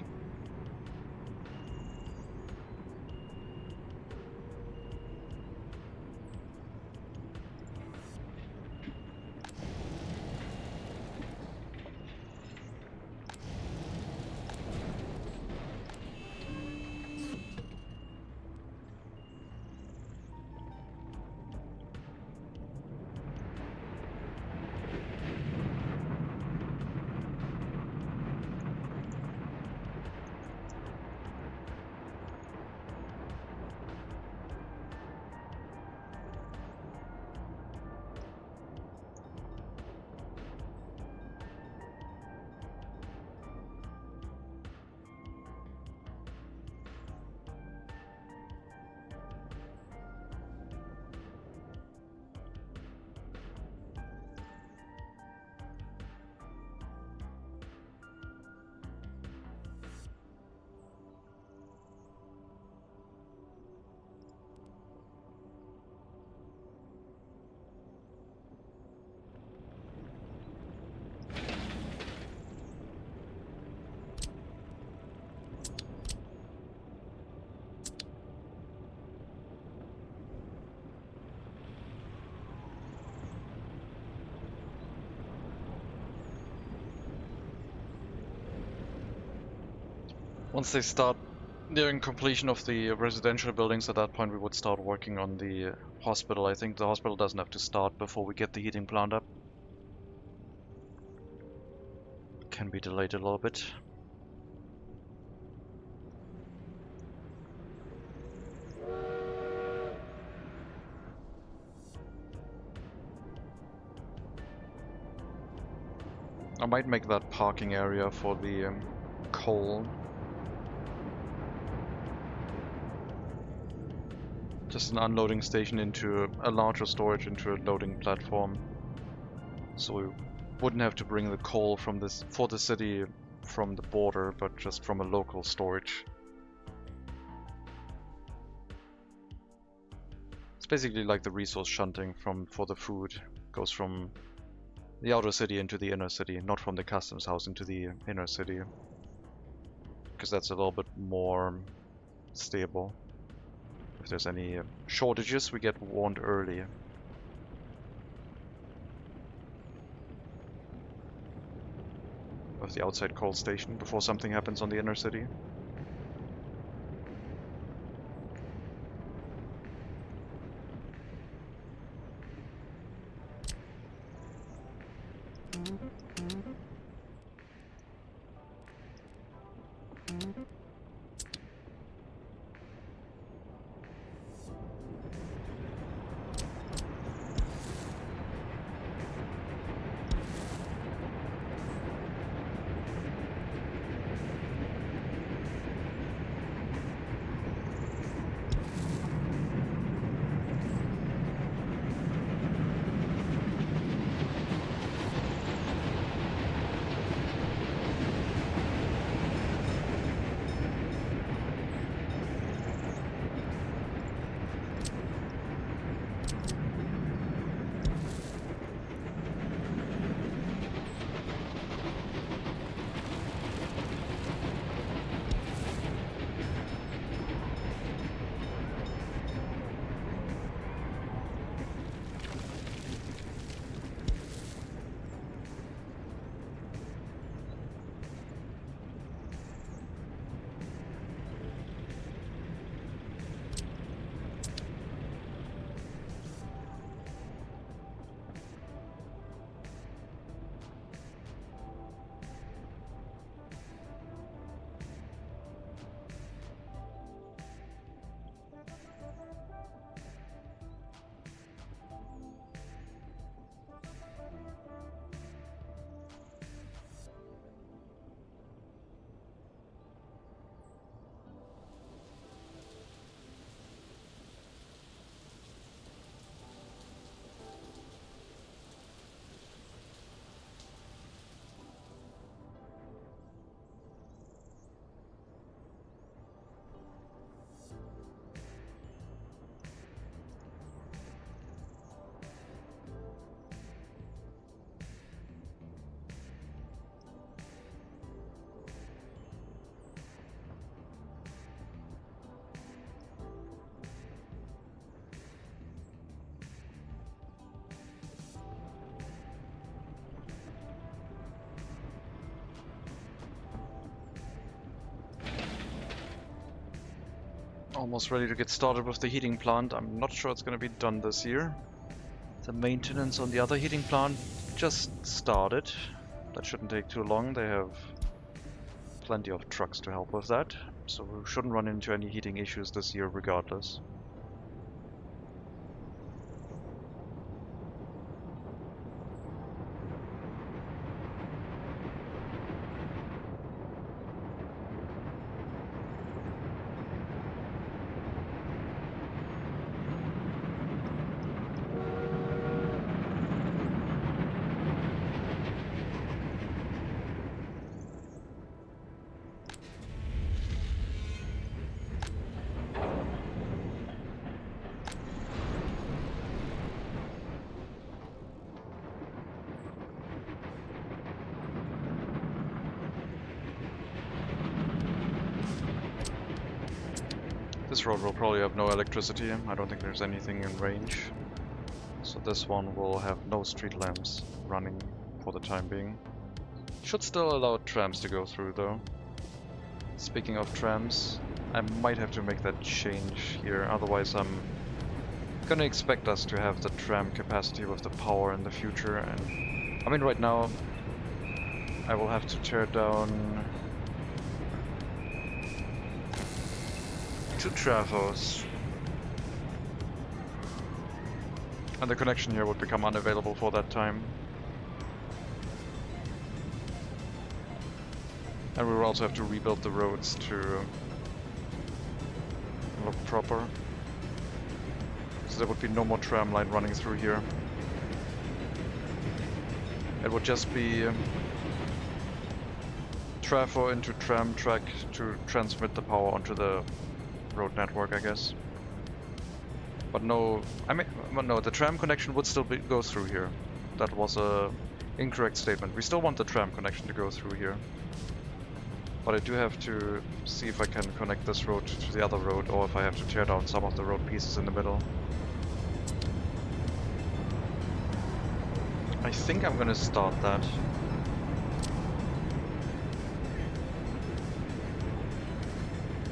Once they start nearing completion of the residential buildings, at that point we would start working on the hospital. I think the hospital doesn't have to start before we get the heating plant up. Can be delayed a little bit. I might make that parking area for the coal. Just an unloading station into a larger storage into a loading platform. So we wouldn't have to bring the coal from this for the city from the border, but just from a local storage. It's basically like the resource shunting for the food. Goes from the outer city into the inner city, not from the customs house into the inner city. Because that's a little bit more stable. If there's any shortages, we get warned early. Of the outside coal station before something happens on the inner city. Almost ready to get started with the heating plant. I'm not sure it's going to be done this year. The maintenance on the other heating plant just started. That shouldn't take too long. They have plenty of trucks to help with that, so we shouldn't run into any heating issues this year regardless. This road will probably have no electricity. I don't think there's anything in range. So this one will have no street lamps running for the time being. Should still allow trams to go through though. Speaking of trams, I might have to make that change here, otherwise I'm gonna expect us to have the tram capacity with the power in the future, and I mean right now I will have to tear down 2 trafos. And the connection here would become unavailable for that time. And we will also have to rebuild the roads to look proper. So there would be no more tram line running through here. It would just be trafo into tram track to transmit the power onto the road network, I guess. But no, no, the tram connection would still go through here. That was a incorrect statement. We still want the tram connection to go through here. But I do have to see if I can connect this road to the other road, or if I have to tear down some of the road pieces in the middle. I think I'm gonna start that.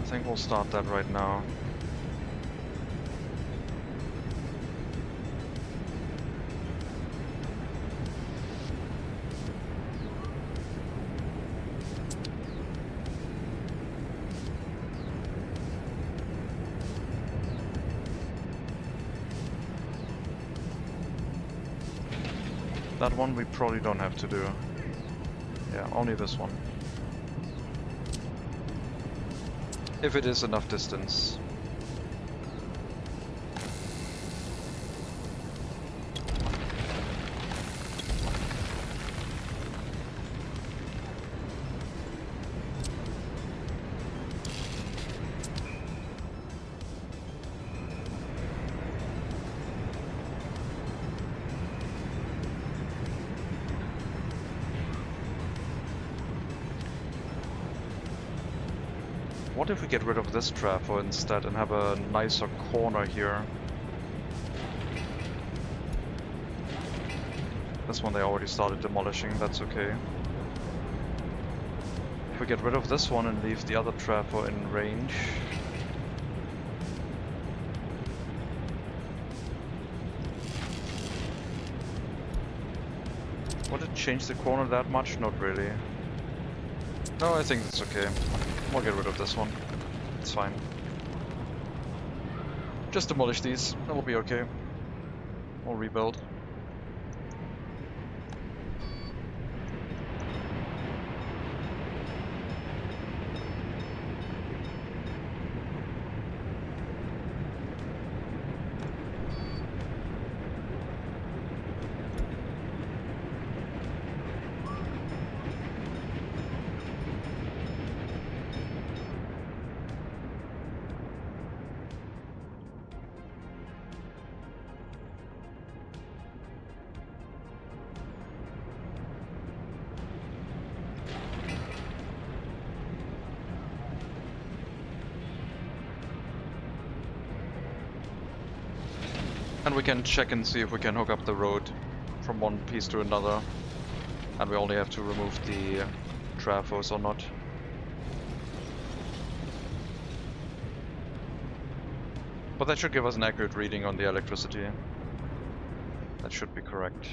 I think we'll start that right now. That one we probably don't have to do. Yeah, only this one. If it is enough distance. What if we get rid of this trafo instead and have a nicer corner here? This one they already started demolishing, that's okay. If we get rid of this one and leave the other trafo in range... Would it change the corner that much? Not really. No, I think it's okay. We'll get rid of this one. It's fine. Just demolish these. That'll be okay. We'll rebuild. And we can check and see if we can hook up the road from one piece to another. And we only have to remove the trafos or not. But that should give us an accurate reading on the electricity. That should be correct.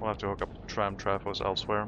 We'll have to hook up tram trafos elsewhere.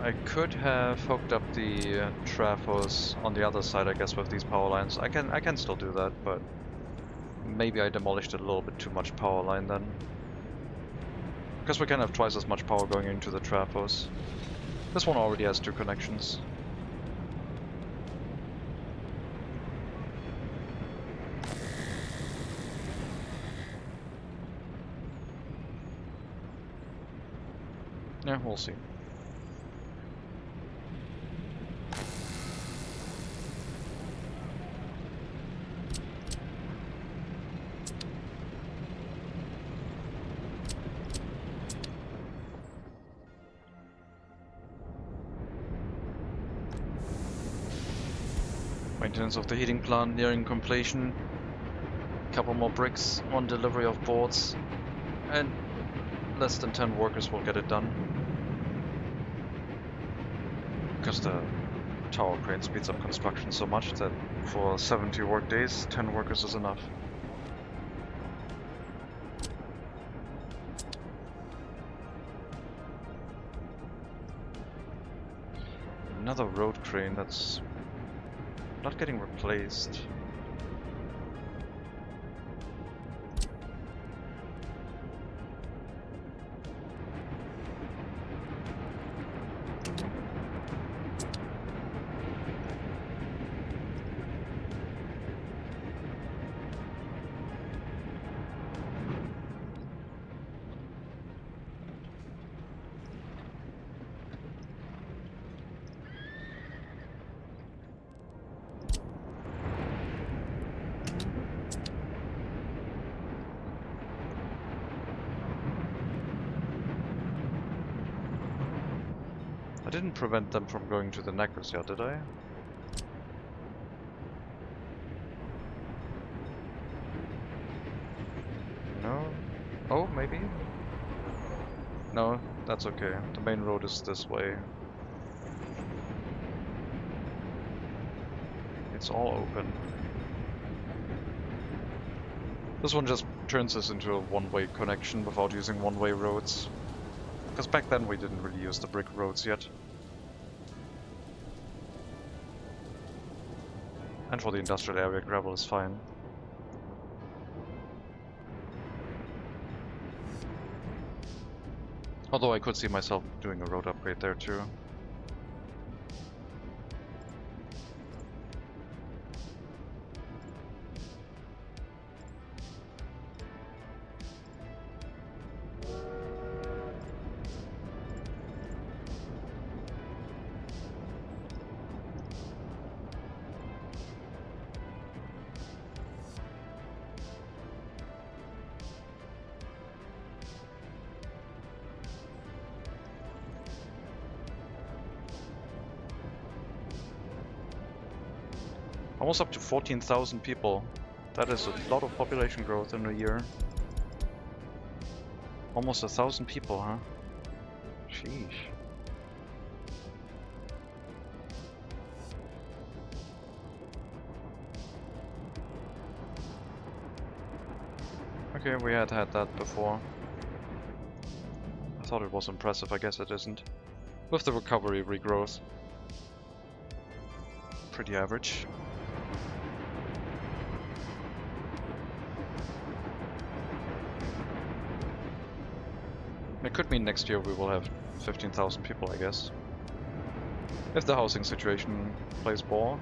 I could have hooked up the trafos on the other side, I guess, with these power lines. I can still do that, but maybe I demolished a little bit too much power line then. Because we can have twice as much power going into the trafos. This one already has 2 connections. Yeah, we'll see. Maintenance of the heating plant nearing completion. Couple more bricks, 1 delivery of boards, and less than 10 workers will get it done. Because the tower crane speeds up construction so much that for 70 work days, 10 workers is enough. Another road crane that's not getting replaced. didn't prevent them from going to the necklace yet, did I? No? Oh, maybe? No, that's okay. The main road is this way. It's all open. This one just turns this into a one-way connection without using one-way roads. Because back then we didn't really use the brick roads yet. And for the industrial area, gravel is fine. Although I could see myself doing a road upgrade there too. Almost up to 14,000 people. That is a lot of population growth in a year. Almost 1,000 people, huh? Sheesh. Okay, we had that before. I thought it was impressive, I guess it isn't. With the recovery regrowth. Pretty average. It could mean next year we will have 15,000 people, I guess. If the housing situation plays ball.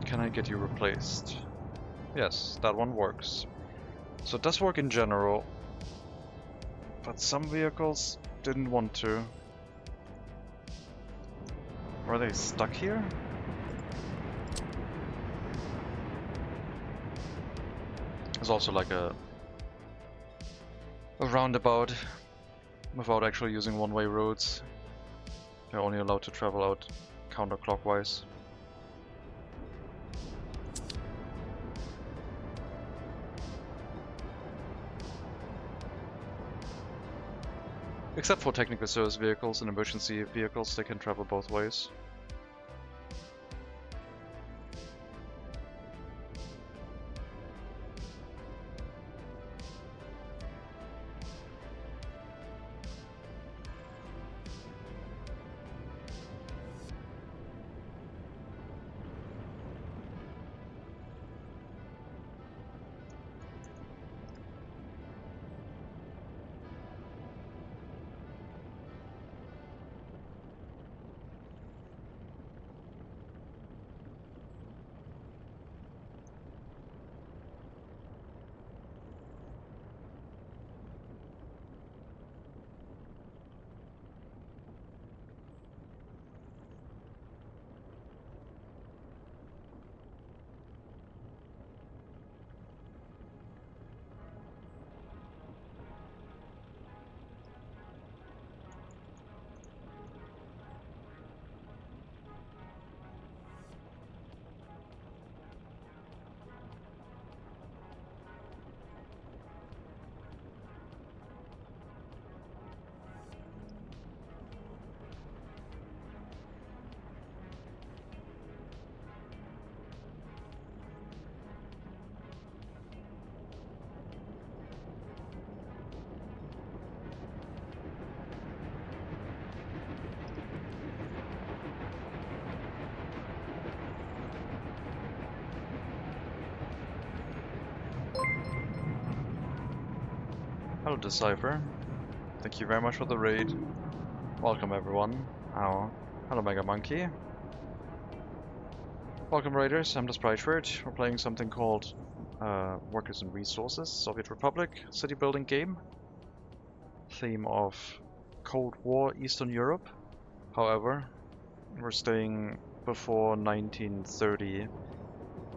Can I get you replaced? Yes, that one works. So it does work in general, but some vehicles didn't want to. Were they stuck here? There's also like a roundabout without actually using one-way roads. You're only allowed to travel out counterclockwise. Except for technical service vehicles and emergency vehicles, they can travel both ways. Hello, Decipher. Thank you very much for the raid. Welcome, everyone. Oh, hello, Mega Monkey. Welcome, Raiders. I'm the Sprite. We're playing something called Workers and Resources, Soviet Republic, city building game. Theme of Cold War, Eastern Europe. However, we're staying before 1930,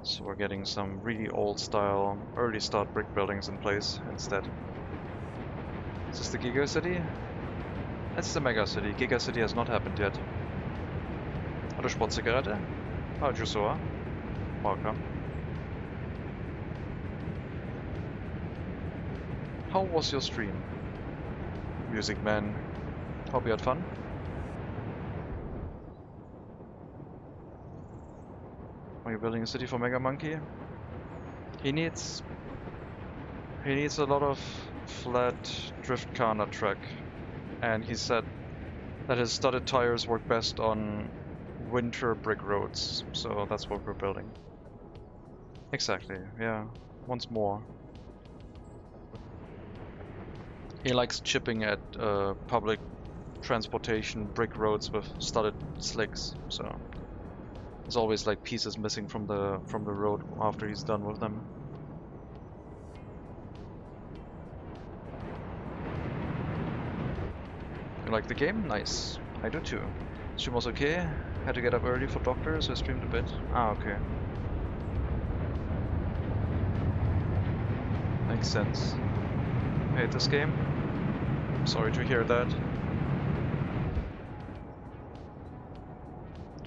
so we're getting some really old style, early start brick buildings in place instead. Is this the GigaCity? That's the MegaCity. GigaCity has not happened yet. Hallo Sportzigarette. Hi Jusua. Welcome. How was your stream? Music Man. Hope you had fun. Are you building a city for Mega Monkey? He needs a lot of flat drift corner track, and he said that his studded tires work best on winter brick roads, so that's what we're building. Exactly, yeah. Once more. He likes chipping at public transportation brick roads with studded slicks, so there's always like pieces missing from the road after he's done with them. You like the game? Nice. I do too. Stream was okay. Had to get up early for doctor, so I streamed a bit. Ah, okay. Makes sense. Hate this game. Sorry to hear that.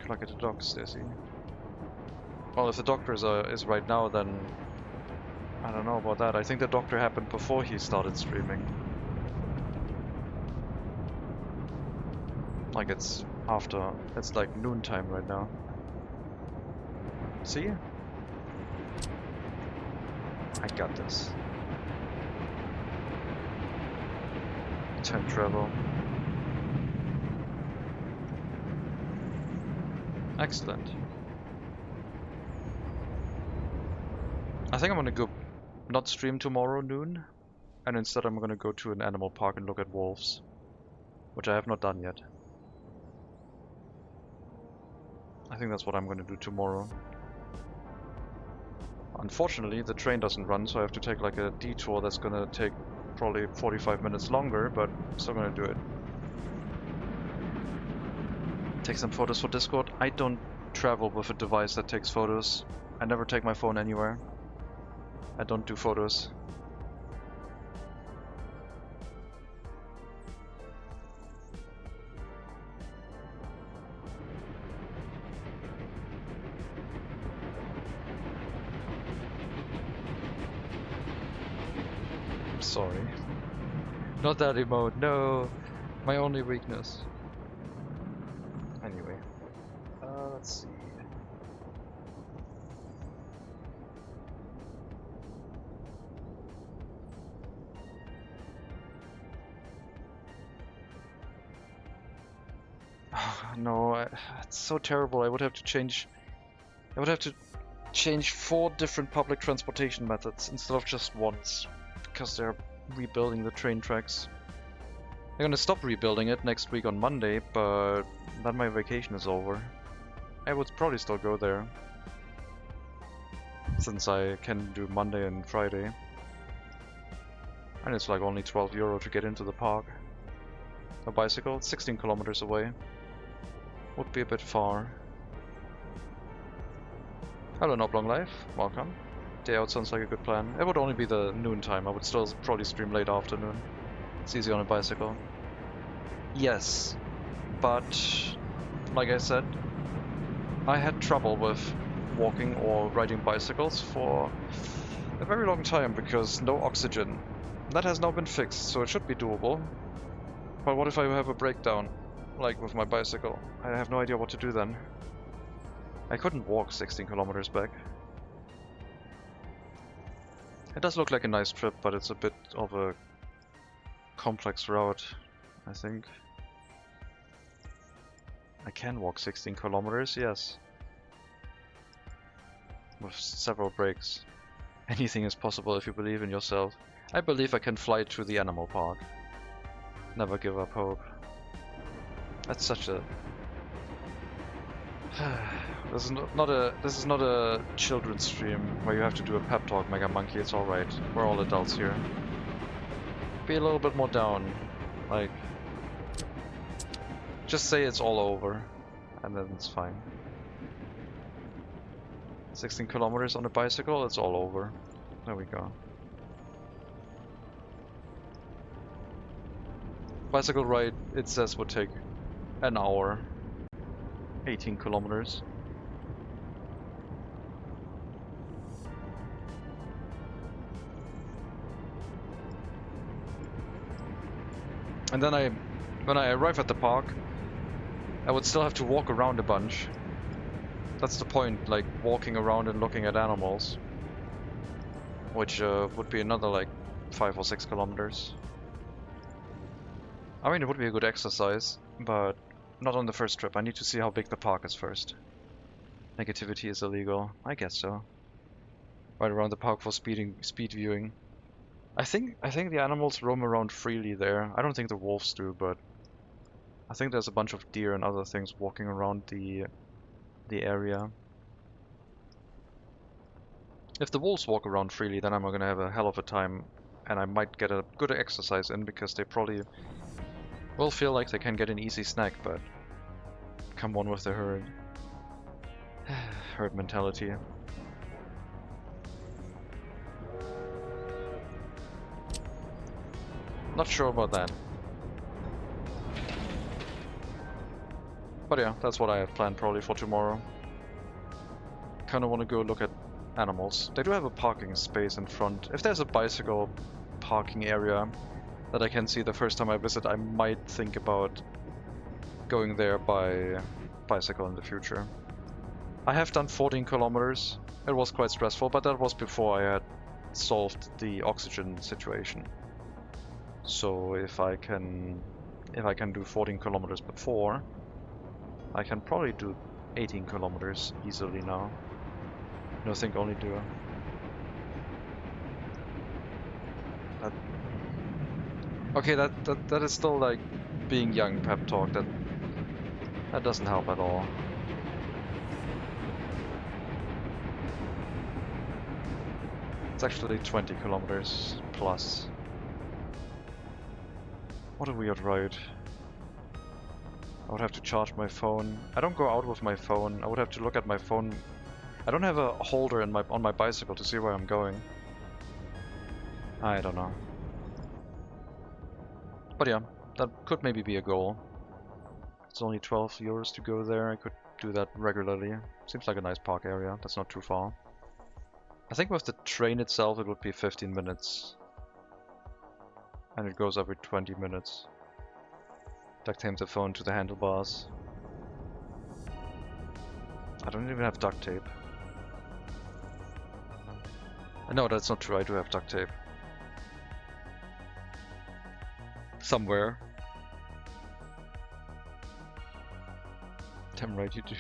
Look at the doc, Stacy. Well, if the doctor is right now, then I don't know about that. I think the doctor happened before he started streaming. Like it's like noontime right now. See? I got this. Time travel. Excellent. I think I'm gonna go not stream tomorrow noon, and instead I'm gonna go to an animal park and look at wolves, which I have not done yet. I think that's what I'm gonna do tomorrow. Unfortunately, the train doesn't run, so I have to take like a detour that's gonna take probably 45 minutes longer, but I'm still gonna do it. Take some photos for Discord. I don't travel with a device that takes photos. I never take my phone anywhere. I don't do photos. I'm sorry. Not that emote, no! My only weakness. Anyway. Let's see. No, it's so terrible. I would have to change 4 different public transportation methods instead of just once, because they're rebuilding the train tracks. They're gonna stop rebuilding it next week on Monday, but then my vacation is over. I would probably still go there, since I can do Monday and Friday. And it's like only €12 to get into the park. A bicycle, 16 kilometers away. Would be a bit far. Hello, Noblong Life. Welcome. Day out sounds like a good plan. It would only be the noon time. I would still probably stream late afternoon. It's easy on a bicycle. Yes, but like I said, I had trouble with walking or riding bicycles for a very long time because no oxygen. That has now been fixed, so it should be doable. But what if I have a breakdown, like with my bicycle? I have no idea what to do then. I couldn't walk 16 kilometers back. It does look like a nice trip, but it's a bit of a complex route, I think. I can walk 16 kilometers, yes. With several breaks. Anything is possible if you believe in yourself. I believe I can fly to the animal park. Never give up hope. That's such a... This is not a children's stream where you have to do a pep talk, Mega Monkey. It's alright. We're all adults here. Be a little bit more down. Like... Just say it's all over. And then it's fine. 16 kilometers on a bicycle, it's all over. There we go. Bicycle ride, it says, would take an hour. 18 kilometers. And then when I arrive at the park, I would still have to walk around a bunch. That's the point, like walking around and looking at animals. Which would be another like 5 or 6 kilometers. I mean, it would be a good exercise, but not on the first trip. I need to see how big the park is first. Negativity is illegal. I guess so. Right around the park for speed viewing. I think the animals roam around freely there. I don't think the wolves do, but I think there's a bunch of deer and other things walking around the area. If the wolves walk around freely, then I'm gonna have a hell of a time, and I might get a good exercise in because they probably will feel like they can get an easy snack, but come on with the herd. Herd mentality. Not sure about that. But yeah, that's what I have planned probably for tomorrow. Kinda wanna go look at animals. They do have a parking space in front. If there's a bicycle parking area that I can see the first time I visit, I might think about going there by bicycle in the future. I have done 14 kilometers. It was quite stressful, but that was before I had solved the oxygen situation. So if I can do 14 kilometers before, I can probably do 18 kilometers easily now. No, think only do. Okay, that is still like being young pep talk. That doesn't help at all. It's actually 20 kilometers plus. What a weird ride. I would have to charge my phone. I don't go out with my phone. I would have to look at my phone. I don't have a holder on my bicycle to see where I'm going. I don't know. But yeah, that could maybe be a goal. It's only 12 euros to go there. I could do that regularly. Seems like a nice park area. That's not too far. I think with the train itself it would be 15 minutes. And it goes every 20 minutes. Duct tape the phone to the handlebars. I don't even have duct tape. No, that's not true. I do have duct tape. Somewhere. Damn right you do.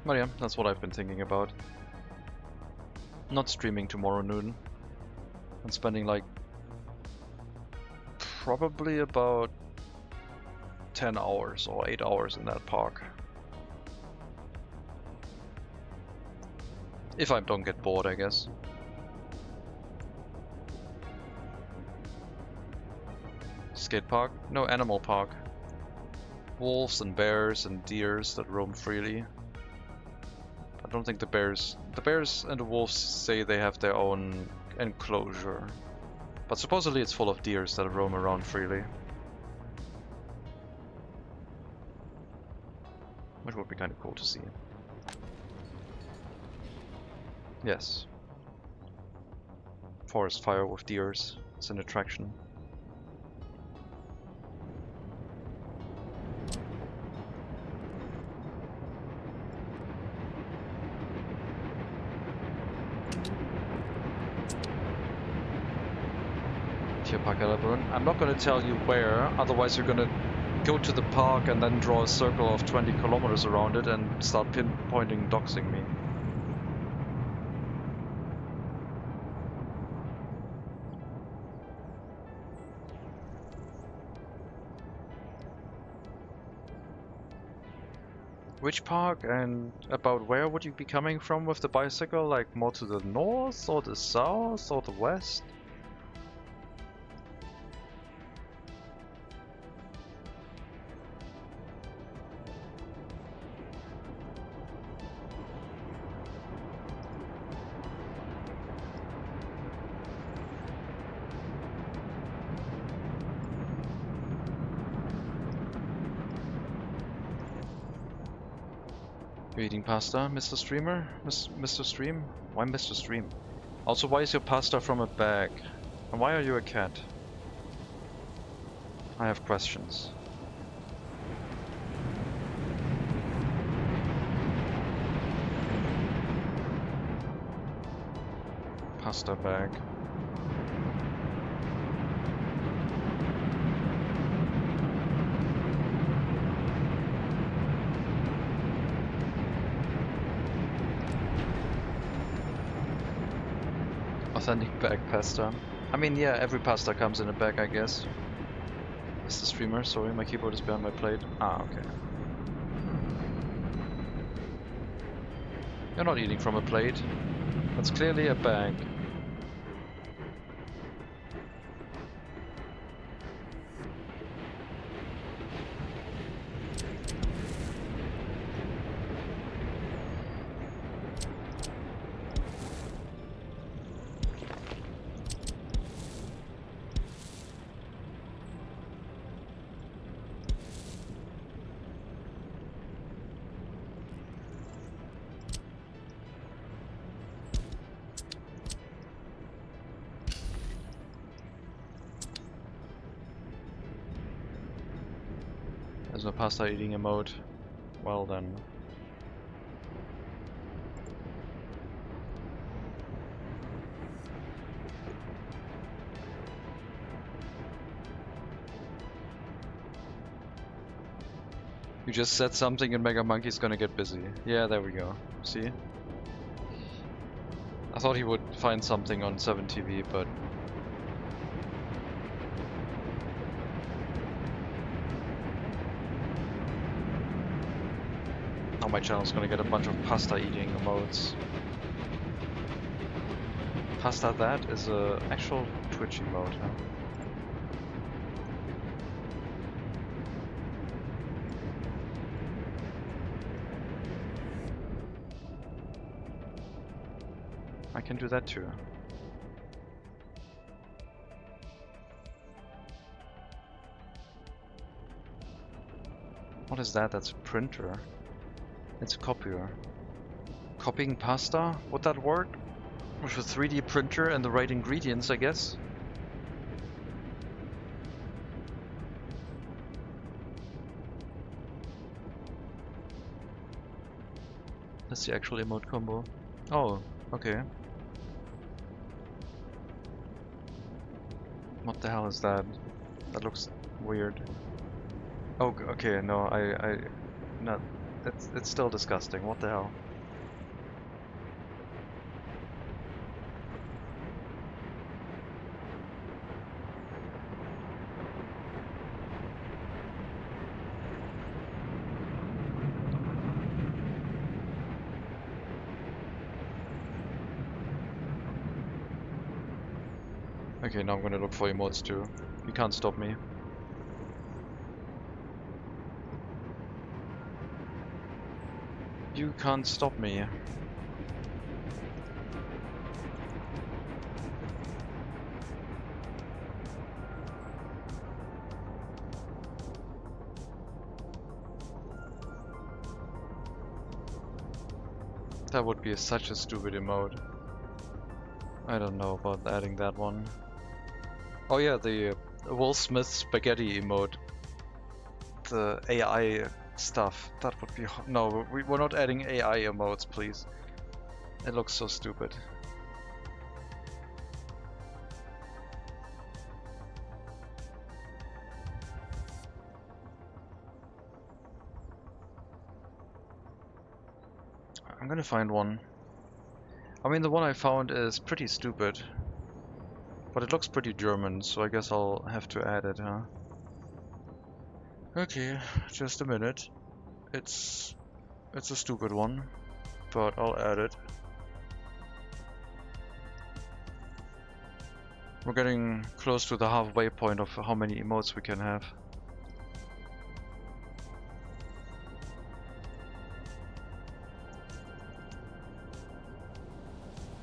But yeah, that's what I've been thinking about. Not streaming tomorrow noon. And spending like probably about 10 hours or 8 hours in that park. If I don't get bored, I guess. Skate park? No, animal park. Wolves and bears and deers that roam freely. I don't think the bears and the wolves say they have their own enclosure. But supposedly it's full of deers that roam around freely. Which would be kind of cool to see. Yes. Forest fire with deers. It's an attraction. I'm not going to tell you where, otherwise you're going to go to the park and then draw a circle of 20 kilometers around it and start pinpointing doxing me. Which park and about where would you be coming from with the bicycle? Like more to the north or the south or the west? You're eating pasta, Mr. Streamer? Mr. Stream? Why Mr. Stream? Also, why is your pasta from a bag? And why are you a cat? I have questions. Pasta bag. Authentic bag pasta. I mean, yeah, every pasta comes in a bag, I guess. Mr. Streamer, sorry, my keyboard is behind my plate. Ah, okay. You're not eating from a plate. That's clearly a bag. There's no pasta eating emote. Well then. You just said something and Mega Monkey's gonna get busy. Yeah, there we go. See? I thought he would find something on 7TV, but... now my channel's gonna get a bunch of pasta eating emotes. Pasta that is a actual Twitch emote, huh? I can do that too. What is that? That's a printer. It's a copier. Copying pasta? Would that work? With a 3D printer and the right ingredients, I guess? That's the actual emote combo. Oh, okay. What the hell is that? That looks weird. Oh, okay, no, no, it's still disgusting. What the hell? Okay, now I'm gonna look for emotes too. You can't stop me. You can't stop me. That would be such a stupid emote. I don't know about adding that one. Oh yeah, the Will Smith spaghetti emote. The AI stuff. That would be... no, we're not adding AI emotes, please. It looks so stupid. I'm gonna find one. I mean, the one I found is pretty stupid. But it looks pretty German, so I guess I'll have to add it, huh? Okay, just a minute. It's a stupid one, but I'll add it. We're getting close to the halfway point of how many emotes we can have.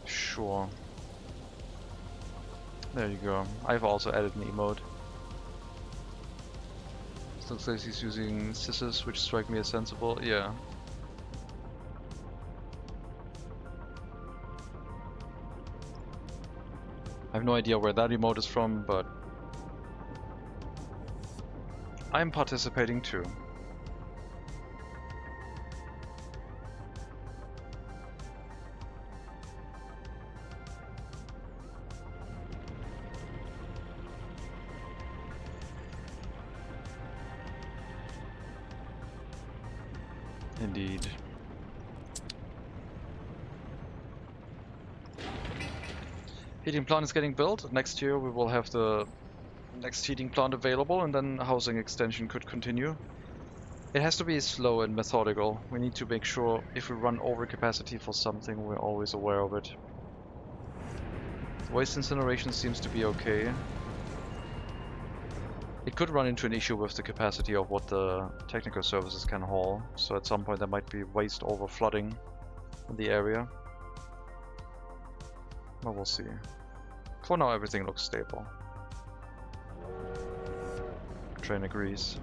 Sure. There you go. I've also added an emote. It looks like he's using scissors, which strike me as sensible. Yeah. I have no idea where that emote is from, but I'm participating too. Indeed. Heating plant is getting built. Next year we will have the next heating plant available, and then housing extension could continue. It has to be slow and methodical. We need to make sure if we run over capacity for something, we're always aware of it. Waste incineration seems to be okay. It could run into an issue with the capacity of what the technical services can haul, so at some point there might be waste over flooding in the area. But we'll see. For now everything looks stable. Train agrees.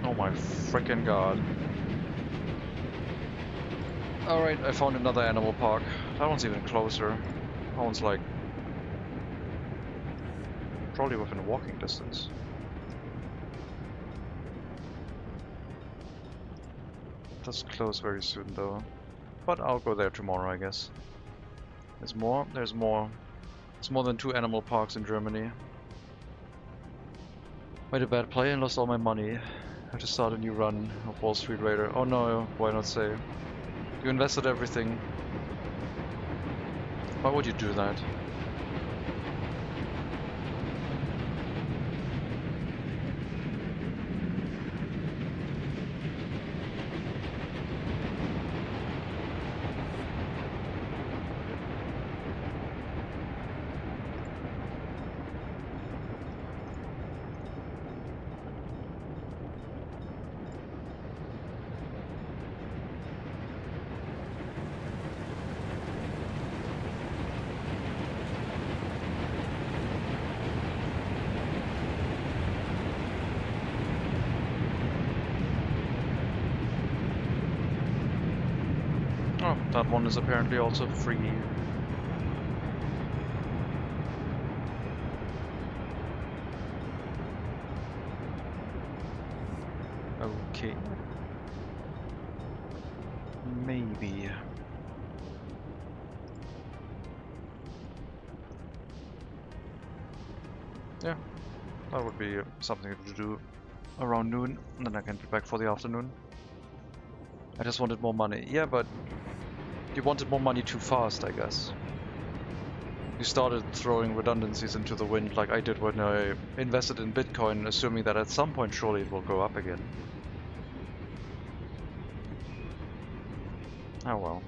Oh my frickin' god. Alright, I found another animal park. That one's even closer. That one's like probably within walking distance. It does close very soon though. But I'll go there tomorrow, I guess. There's more? There's more. It's more than 2 animal parks in Germany. Made a bad play and lost all my money. Have to start a new run of Wall Street Raider. Oh no, why not say? You invested everything. Why would you do that? Oh, that one is apparently also free. Okay. Maybe. Yeah, that would be something to do around noon, and then I can be back for the afternoon. I just wanted more money. Yeah, but you wanted more money too fast, I guess. You started throwing redundancies into the wind like I did when I invested in Bitcoin, assuming that at some point surely it will go up again. Oh well.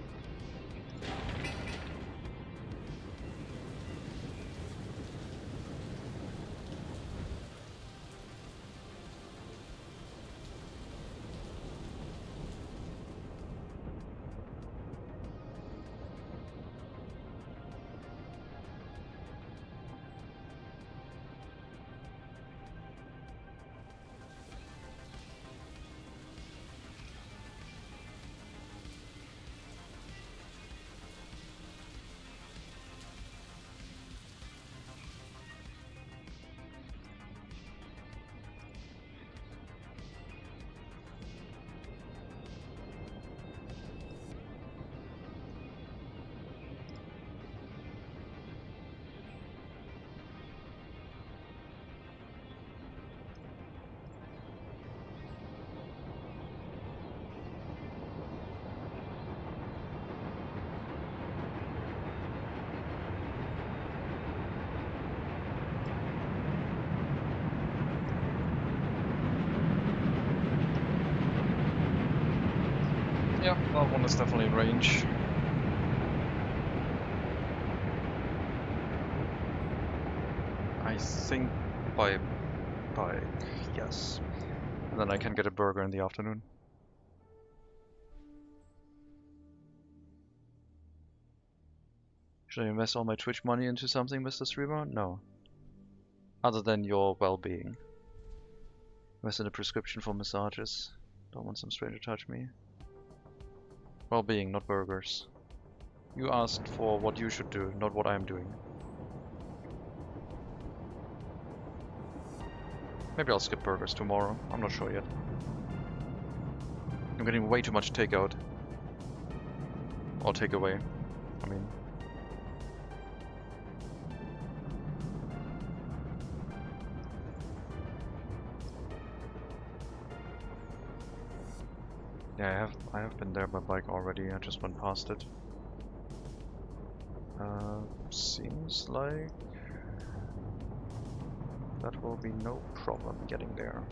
Yeah, that one is definitely in range. I think by bike, yes. And then I can get a burger in the afternoon. Should I invest all my Twitch money into something, Mr. Streamer? No. Other than your well-being. Invest in a prescription for massages. Don't want some stranger to touch me. Well-being, not burgers. You asked for what you should do, not what I'm doing. Maybe I'll skip burgers tomorrow. I'm not sure yet. I'm getting way too much takeout. Or takeaway. I mean. Yeah, I have been there by bike already. I just went past it. Seems like that will be no problem getting there.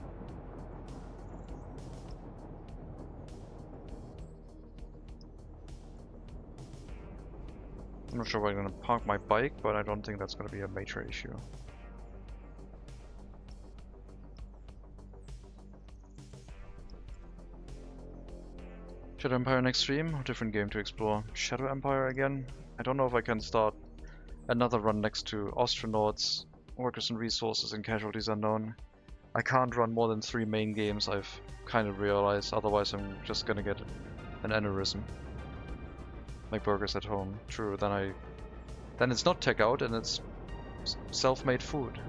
I'm not sure where I'm gonna park my bike, but I don't think that's gonna be a major issue. Shadow Empire next stream, or different game to explore? Shadow Empire again? I don't know if I can start another run next to astronauts, workers and resources, and casualties unknown. I can't run more than 3 main games, I've kind of realized, otherwise I'm just gonna get an aneurysm. Make burgers at home. True, then it's not takeout and it's self-made food.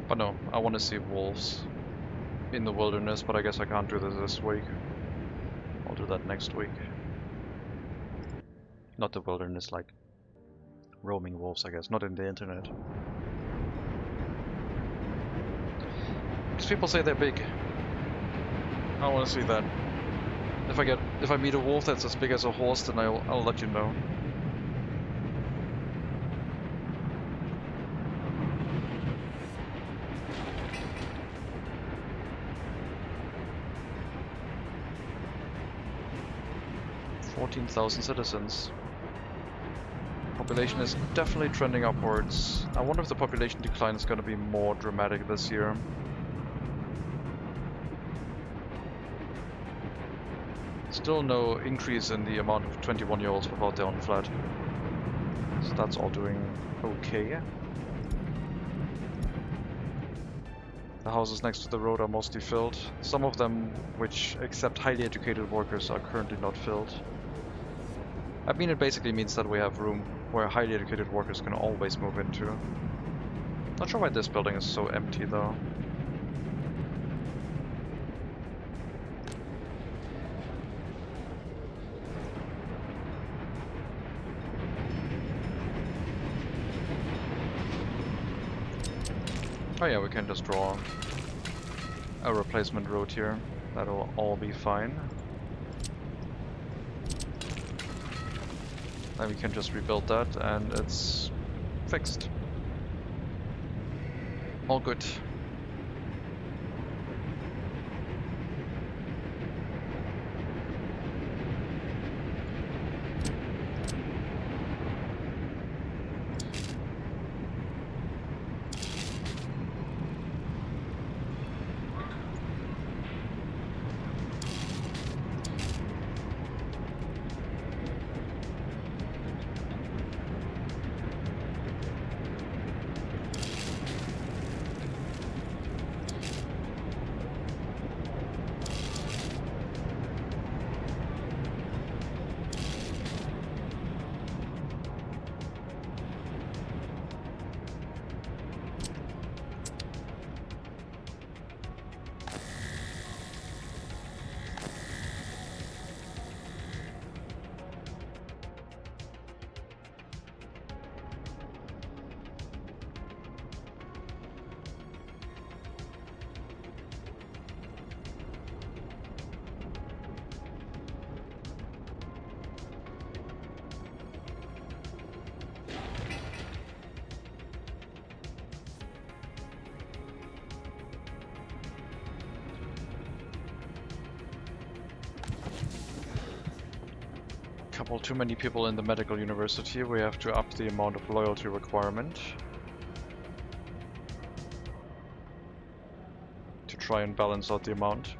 But no, I want to see wolves in the wilderness, but I guess I can't do this week. I'll do that next week. Not the wilderness, like roaming wolves, I guess, not in the internet. Because people say they're big. I want to see that. If I meet a wolf that's as big as a horse, then I'll let you know. $14,000 citizens. Population is definitely trending upwards. I wonder if the population decline is going to be more dramatic this year. Still no increase in the amount of 21-year-olds without their own flat. So that's all doing okay. The houses next to the road are mostly filled. Some of them, which accept highly educated workers, are currently not filled. I mean, it basically means that we have room where highly educated workers can always move into. Not sure why this building is so empty though. Oh yeah, we can just draw a replacement road here. That'll all be fine. Then we can just rebuild that and it's fixed. All good. couple too many people in the medical university. We have to up the amount of loyalty requirement to try and balance out the amount.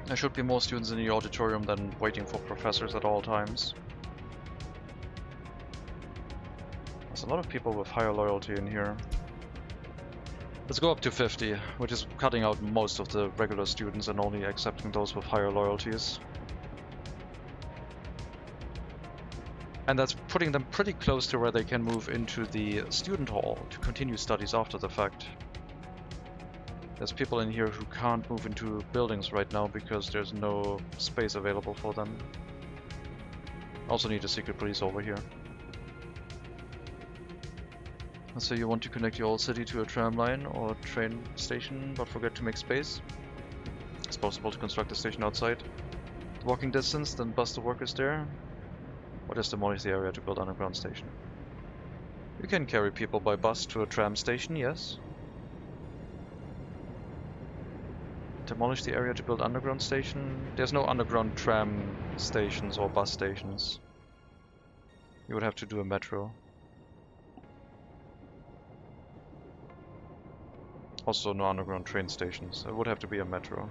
There should be more students in the auditorium than waiting for professors at all times. There's a lot of people with higher loyalty in here. Let's go up to 50, which is cutting out most of the regular students and only accepting those with higher loyalties. And that's putting them pretty close to where they can move into the student hall to continue studies after the fact. There's people in here who can't move into buildings right now because there's no space available for them. Also need a secret police over here. So you want to connect your old city to a tram line or train station, but forget to make space. It's possible to construct a station outside walking distance, then bus the workers there. Or just demolish the area to build an underground station. You can carry people by bus to a tram station, yes. Demolish the area to build underground station. There's no underground tram stations or bus stations. You would have to do a metro. Also no underground train stations. It would have to be a metro.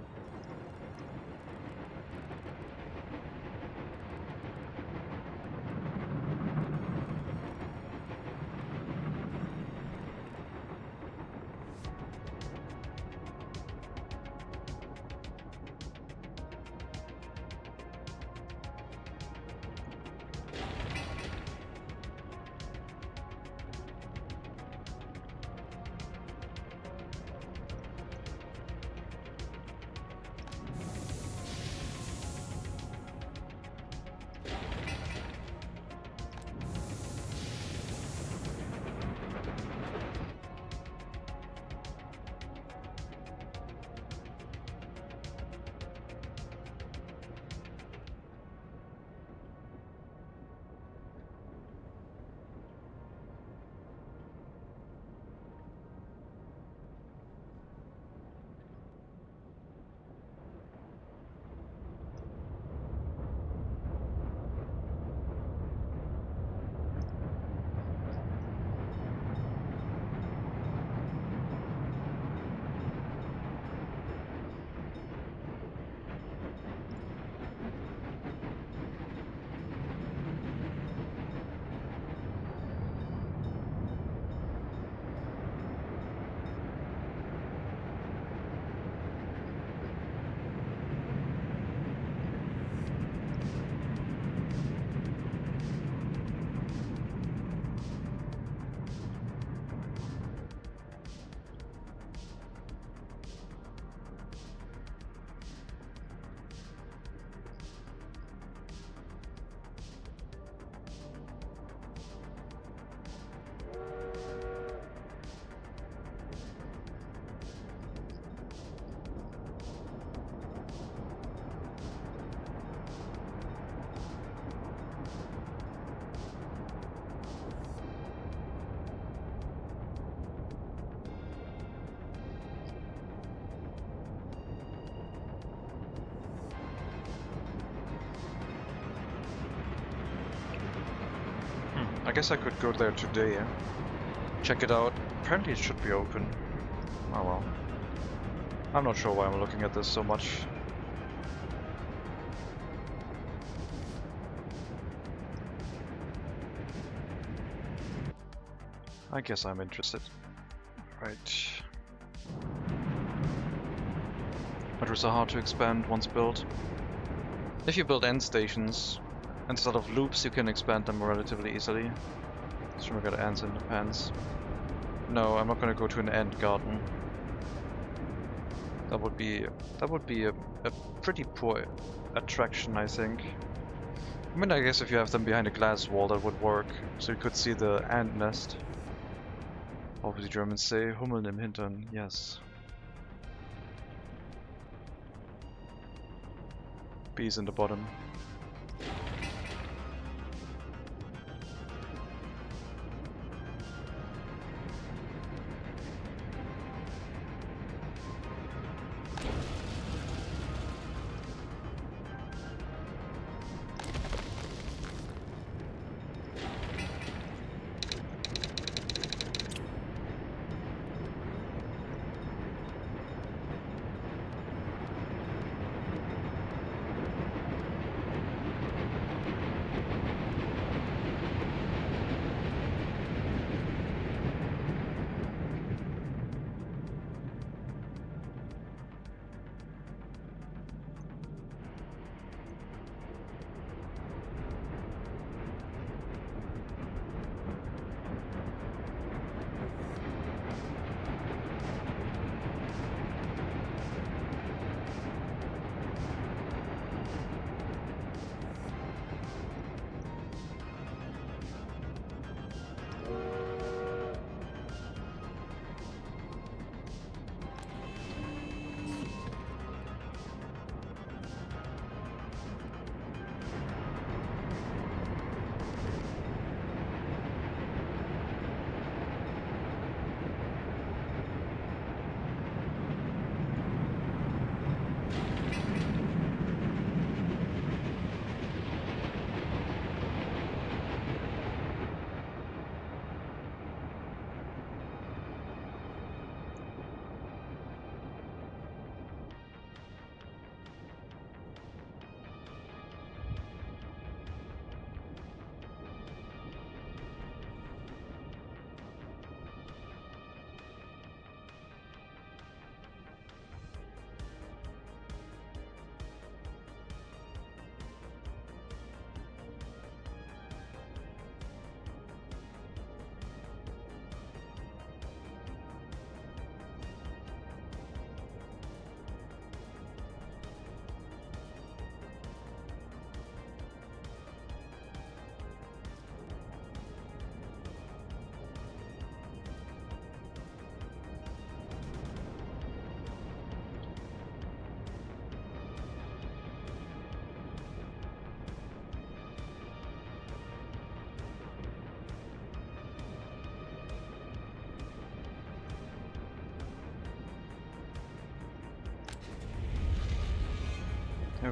I guess I could go there today, check it out. Apparently it should be open. Oh well. I'm not sure why I'm looking at this so much. I guess I'm interested. Right. Metros are hard to expand once built. If you build end stations, instead of loops, you can expand them relatively easily. Let's try to get ants in the pants. No, I'm not gonna go to an ant garden. That would be a pretty poor attraction, I think. I mean, I guess if you have them behind a glass wall, that would work. So you could see the ant nest. Or wie die Germans say, Hummeln im Hintern. Yes. Bees in the bottom.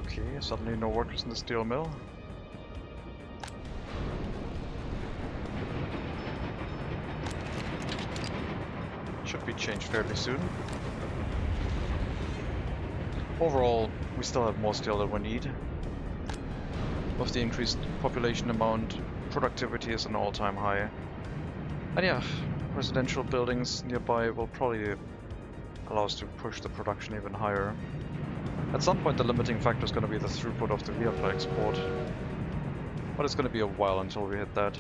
Okay, suddenly no workers in the steel mill. Should be changed fairly soon. Overall, we still have more steel than we need. With the increased population amount, productivity is an all-time high. And yeah, residential buildings nearby will probably allow us to push the production even higher. At some point the limiting factor is going to be the throughput of the vehicle export. But it's going to be a while until we hit that.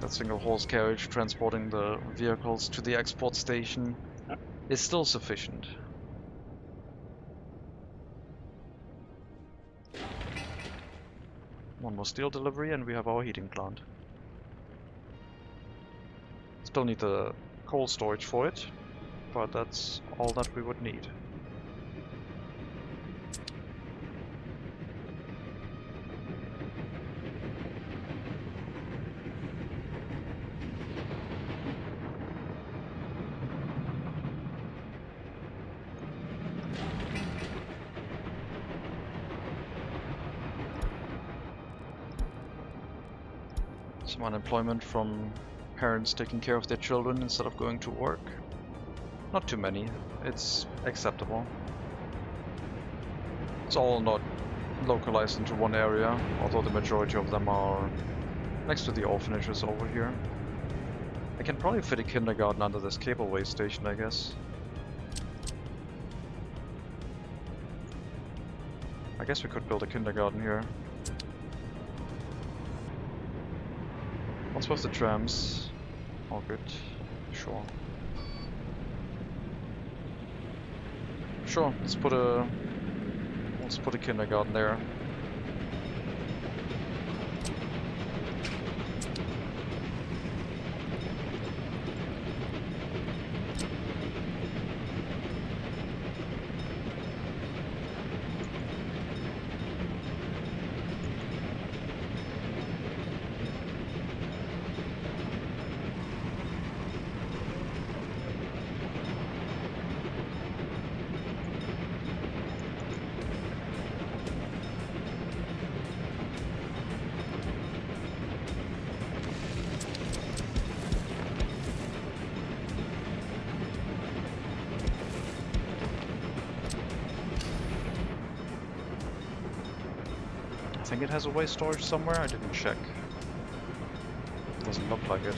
That single horse carriage transporting the vehicles to the export station is still sufficient. One more steel delivery and we have our heating plant. Still need the coal storage for it, but that's all that we would need. Some unemployment from parents taking care of their children instead of going to work. Not too many, it's acceptable. It's all not localized into one area, although the majority of them are next to the orphanages over here. I can probably fit a kindergarten under this cableway station, I guess. I guess we could build a kindergarten here. What's with the trams? All good. Sure. Sure, let's put a kindergarten there. I think it has a waste storage somewhere, I didn't check. Doesn't look like it.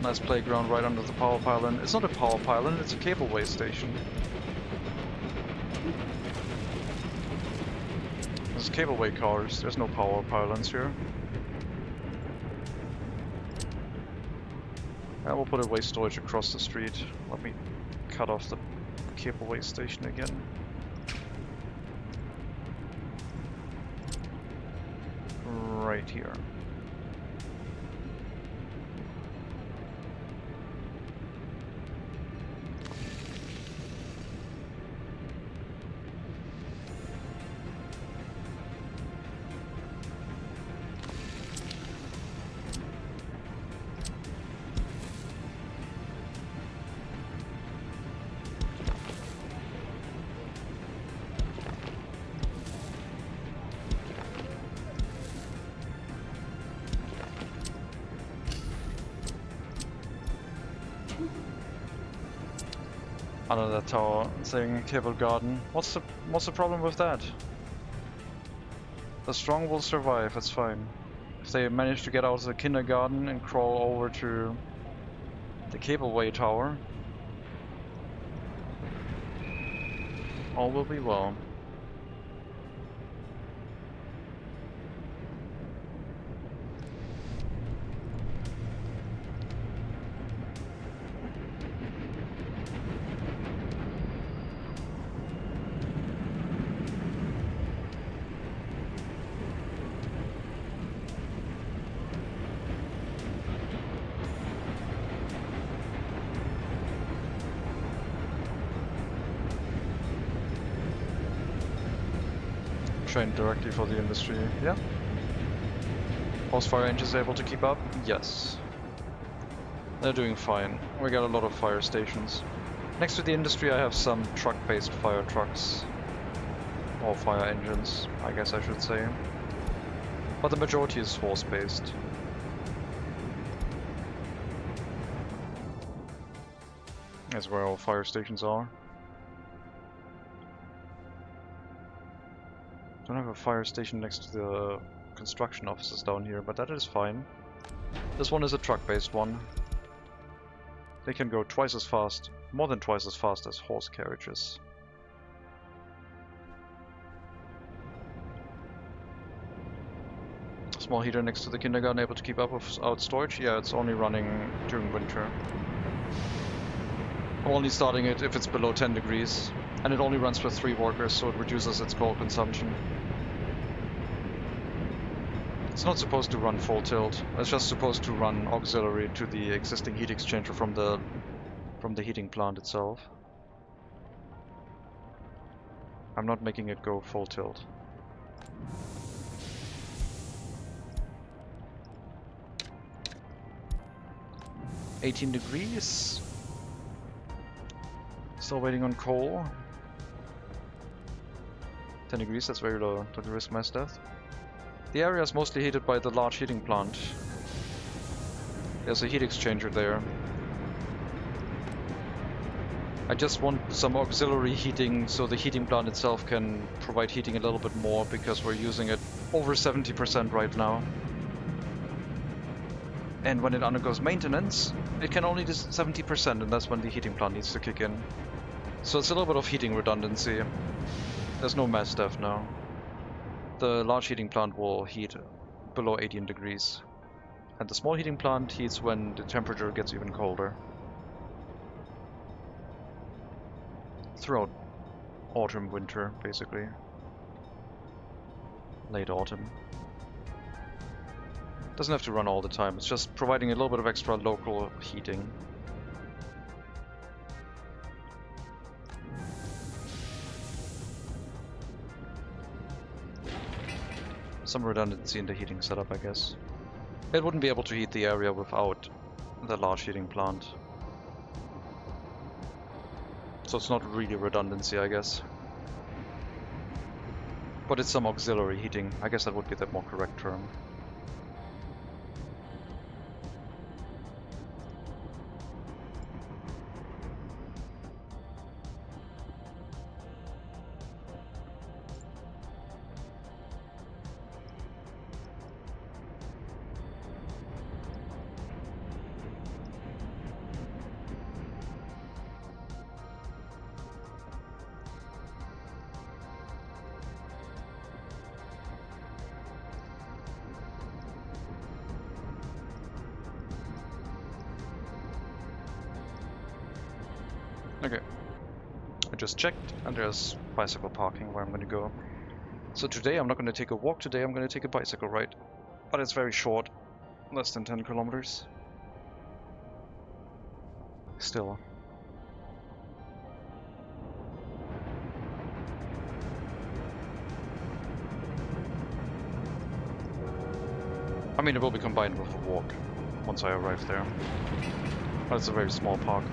Nice playground right under the power pylon. It's not a power pylon, it's a cableway station. There's cableway cars, there's no power pylons here. I will put a waste storage across the street. Let me cut off the cableway station again. Right here. Under that tower saying cable garden. What's the problem with that? The strong will survive, it's fine. If they manage to get out of the kindergarten and crawl over to the cableway tower, all will be well. Train directly for the industry, yeah. Most fire engines able to keep up? Yes. They're doing fine. We got a lot of fire stations. Next to the industry I have some truck-based fire trucks. Or fire engines, I guess I should say. But the majority is horse-based. That's where all fire stations are. Don't have a fire station next to the construction offices down here, but that is fine. This one is a truck-based one. They can go twice as fast, more than twice as fast as horse carriages. Small heater next to the kindergarten able to keep up without storage? Yeah, it's only running during winter. I'm only starting it if it's below 10 degrees. And it only runs for 3 workers, so it reduces its coal consumption. It's not supposed to run full tilt. It's just supposed to run auxiliary to the existing heat exchanger from the heating plant itself. I'm not making it go full tilt. $18 degrees. Still waiting on coal. 10 degrees, that's very low. Don't risk mass death. The area is mostly heated by the large heating plant. There's a heat exchanger there. I just want some auxiliary heating so the heating plant itself can provide heating a little bit more, because we're using it over 70% right now. And when it undergoes maintenance, it can only do 70%, and that's when the heating plant needs to kick in. So it's a little bit of heating redundancy. There's no mass death now. The large heating plant will heat below 18 degrees. And the small heating plant heats when the temperature gets even colder. Throughout autumn, winter, basically. Late autumn. Doesn't have to run all the time, it's just providing a little bit of extra local heating. Some redundancy in the heating setup, I guess. It wouldn't be able to heat the area without the large heating plant. So it's not really redundancy, I guess. But it's some auxiliary heating. I guess that would be the more correct term. Okay, I just checked and there's bicycle parking where I'm going to go. So today I'm not going to take a walk, today I'm going to take a bicycle ride. But it's very short, less than 10 kilometers. Still. I mean, it will be combined with a walk once I arrive there. But it's a very small park.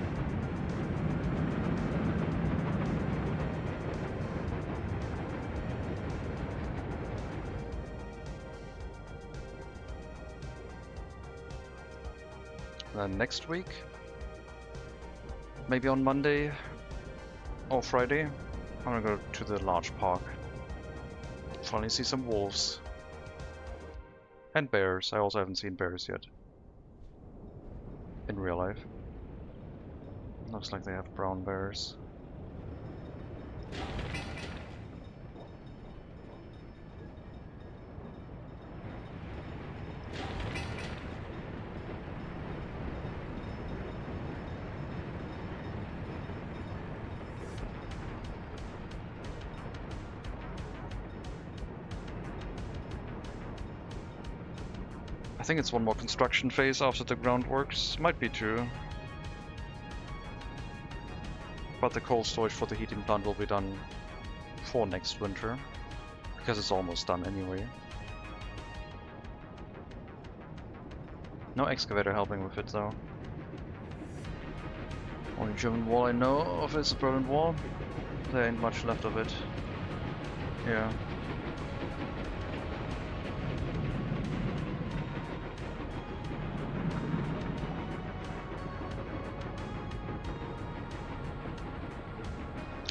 Then next week, maybe on Monday or Friday, I'm gonna go to the large park. Finally see some wolves. And bears. I also haven't seen bears yet. In real life. Looks like they have brown bears. I think it's one more construction phase after the groundworks, might be two. But the coal storage for the heating plant will be done for next winter, because it's almost done anyway. No excavator helping with it though. Only German wall I know of is the Berlin Wall. There ain't much left of it. Yeah.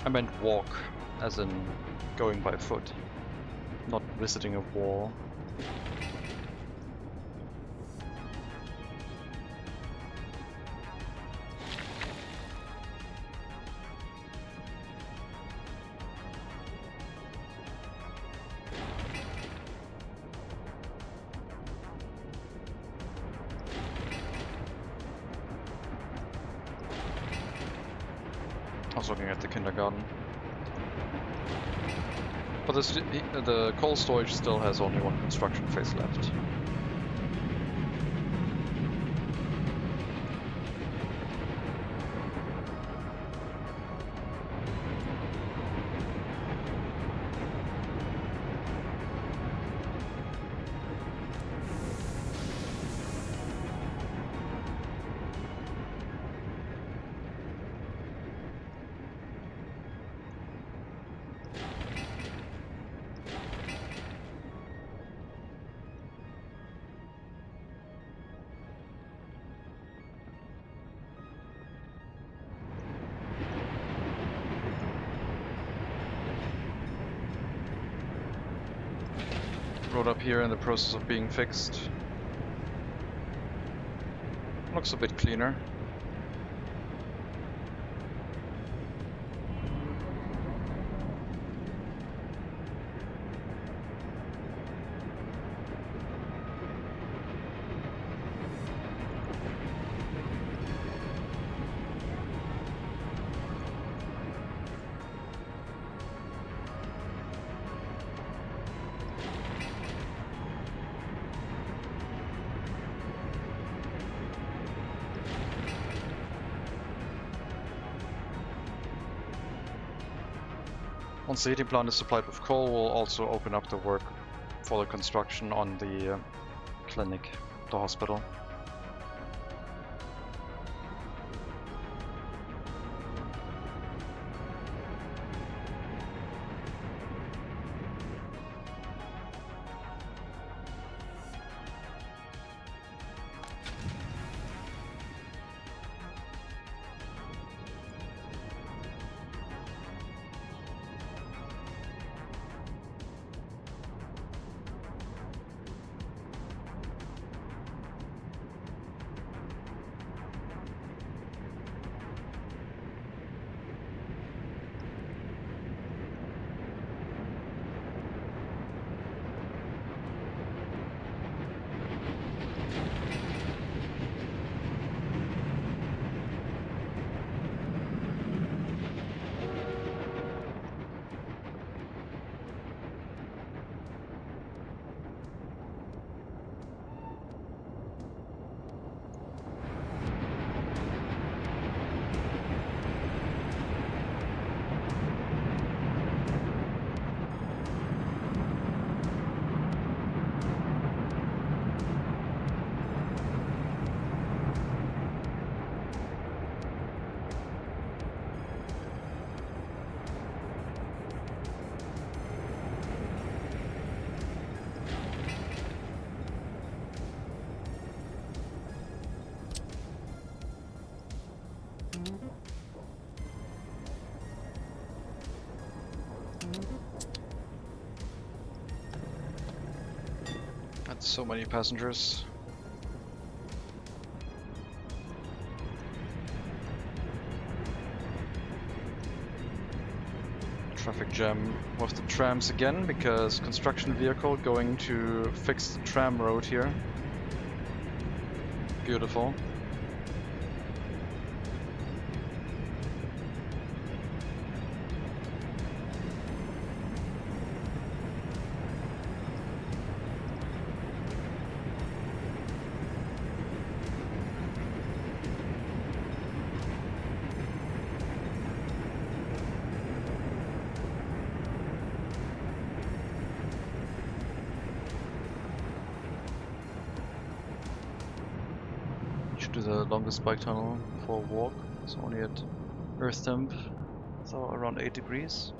I meant walk, as in going by foot, not visiting a wall. I was looking at the kindergarten. But the coal storage still has only one construction phase left. Road up here in the process of being fixed. Looks a bit cleaner. Once the heating plant is supplied with coal, we'll also open up the work for the construction on the clinic, the hospital. That's so many passengers. Traffic jam with the trams again, because construction vehicle going to fix the tram road here. Beautiful. do the longest bike tunnel for a walk. It's only at earth temp, so around 8 degrees.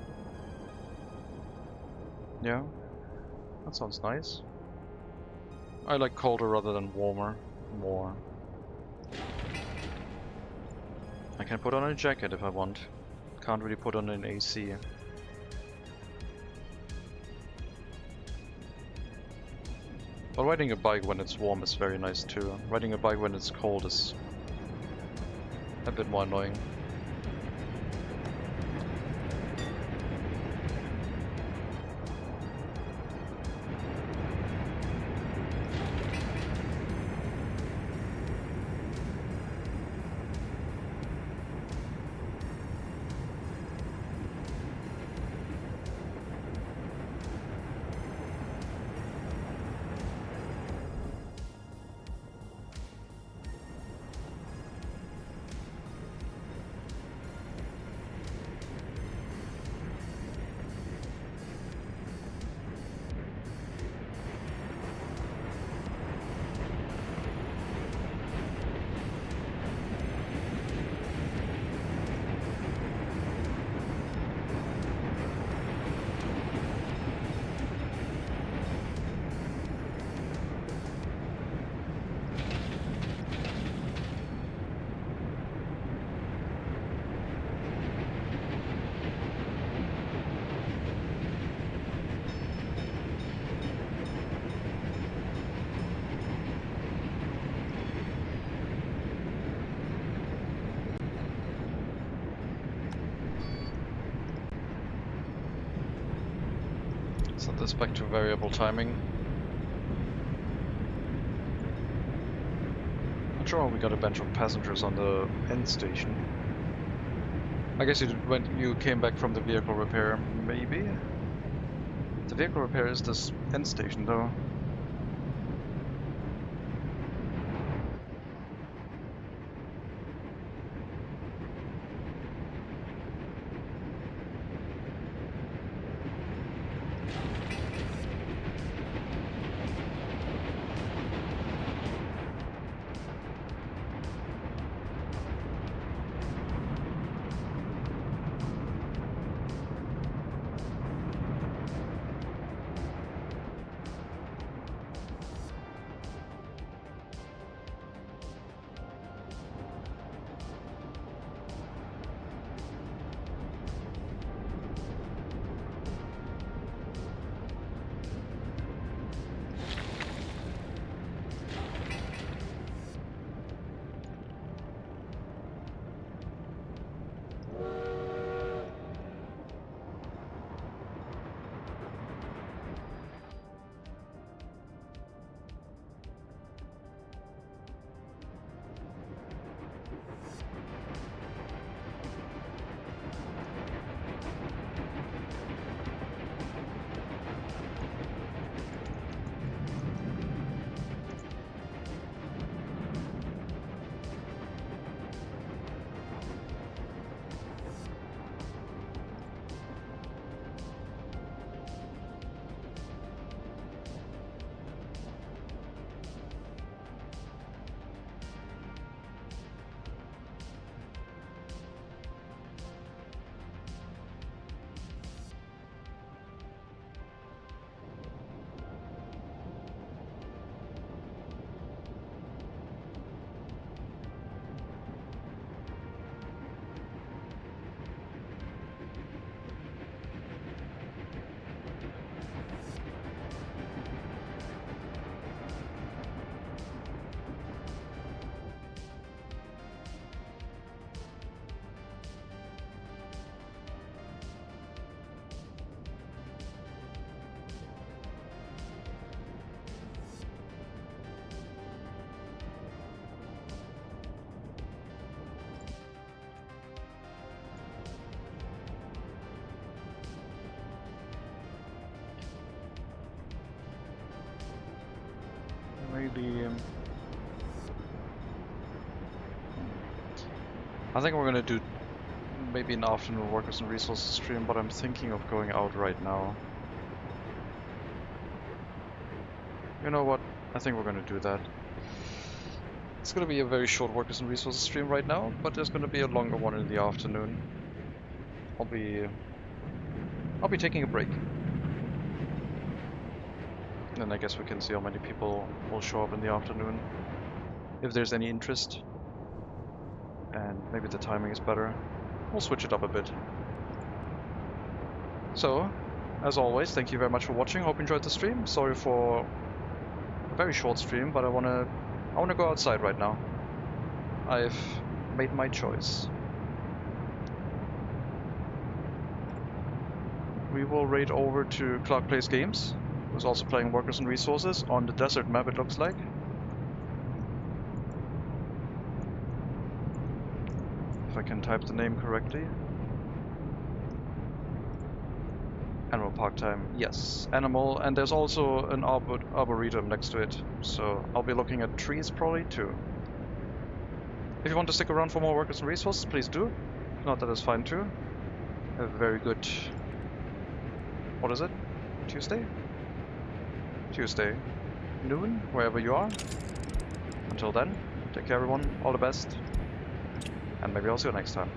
Yeah, that sounds nice. I like colder rather than warmer more. I can put on a jacket if I want. Can't really put on an AC. But riding a bike when it's warm is very nice too. Riding a bike when it's cold is a bit more annoying. Set this back to variable timing. Not sure we got a bunch of passengers on the end station. I guess when you came back from the vehicle repair, maybe? The vehicle repair is this end station though. Maybe I think we're gonna do maybe an afternoon workers and resources stream, but I'm thinking of going out right now. You know what? I think we're gonna do that. It's gonna be a very short workers and resources stream right now, but there's gonna be a longer one in the afternoon. I'll be taking a break. And then I guess we can see how many people will show up in the afternoon. If there's any interest. And maybe the timing is better. We'll switch it up a bit. So, as always, thank you very much for watching. Hope you enjoyed the stream. Sorry for a very short stream, but I wanna go outside right now. I've made my choice. We will raid over to Clark Plays Games, who's also playing Workers and Resources on the desert map, it looks like. If I can type the name correctly. Animal park time, yes. Animal, and there's also an arboretum next to it, so I'll be looking at trees probably too. If you want to stick around for more Workers and Resources, please do. If not, that is fine too. Have a very good... what is it? Tuesday? Tuesday. Noon, wherever you are. Until then, take care everyone, all the best. And maybe I'll see you next time.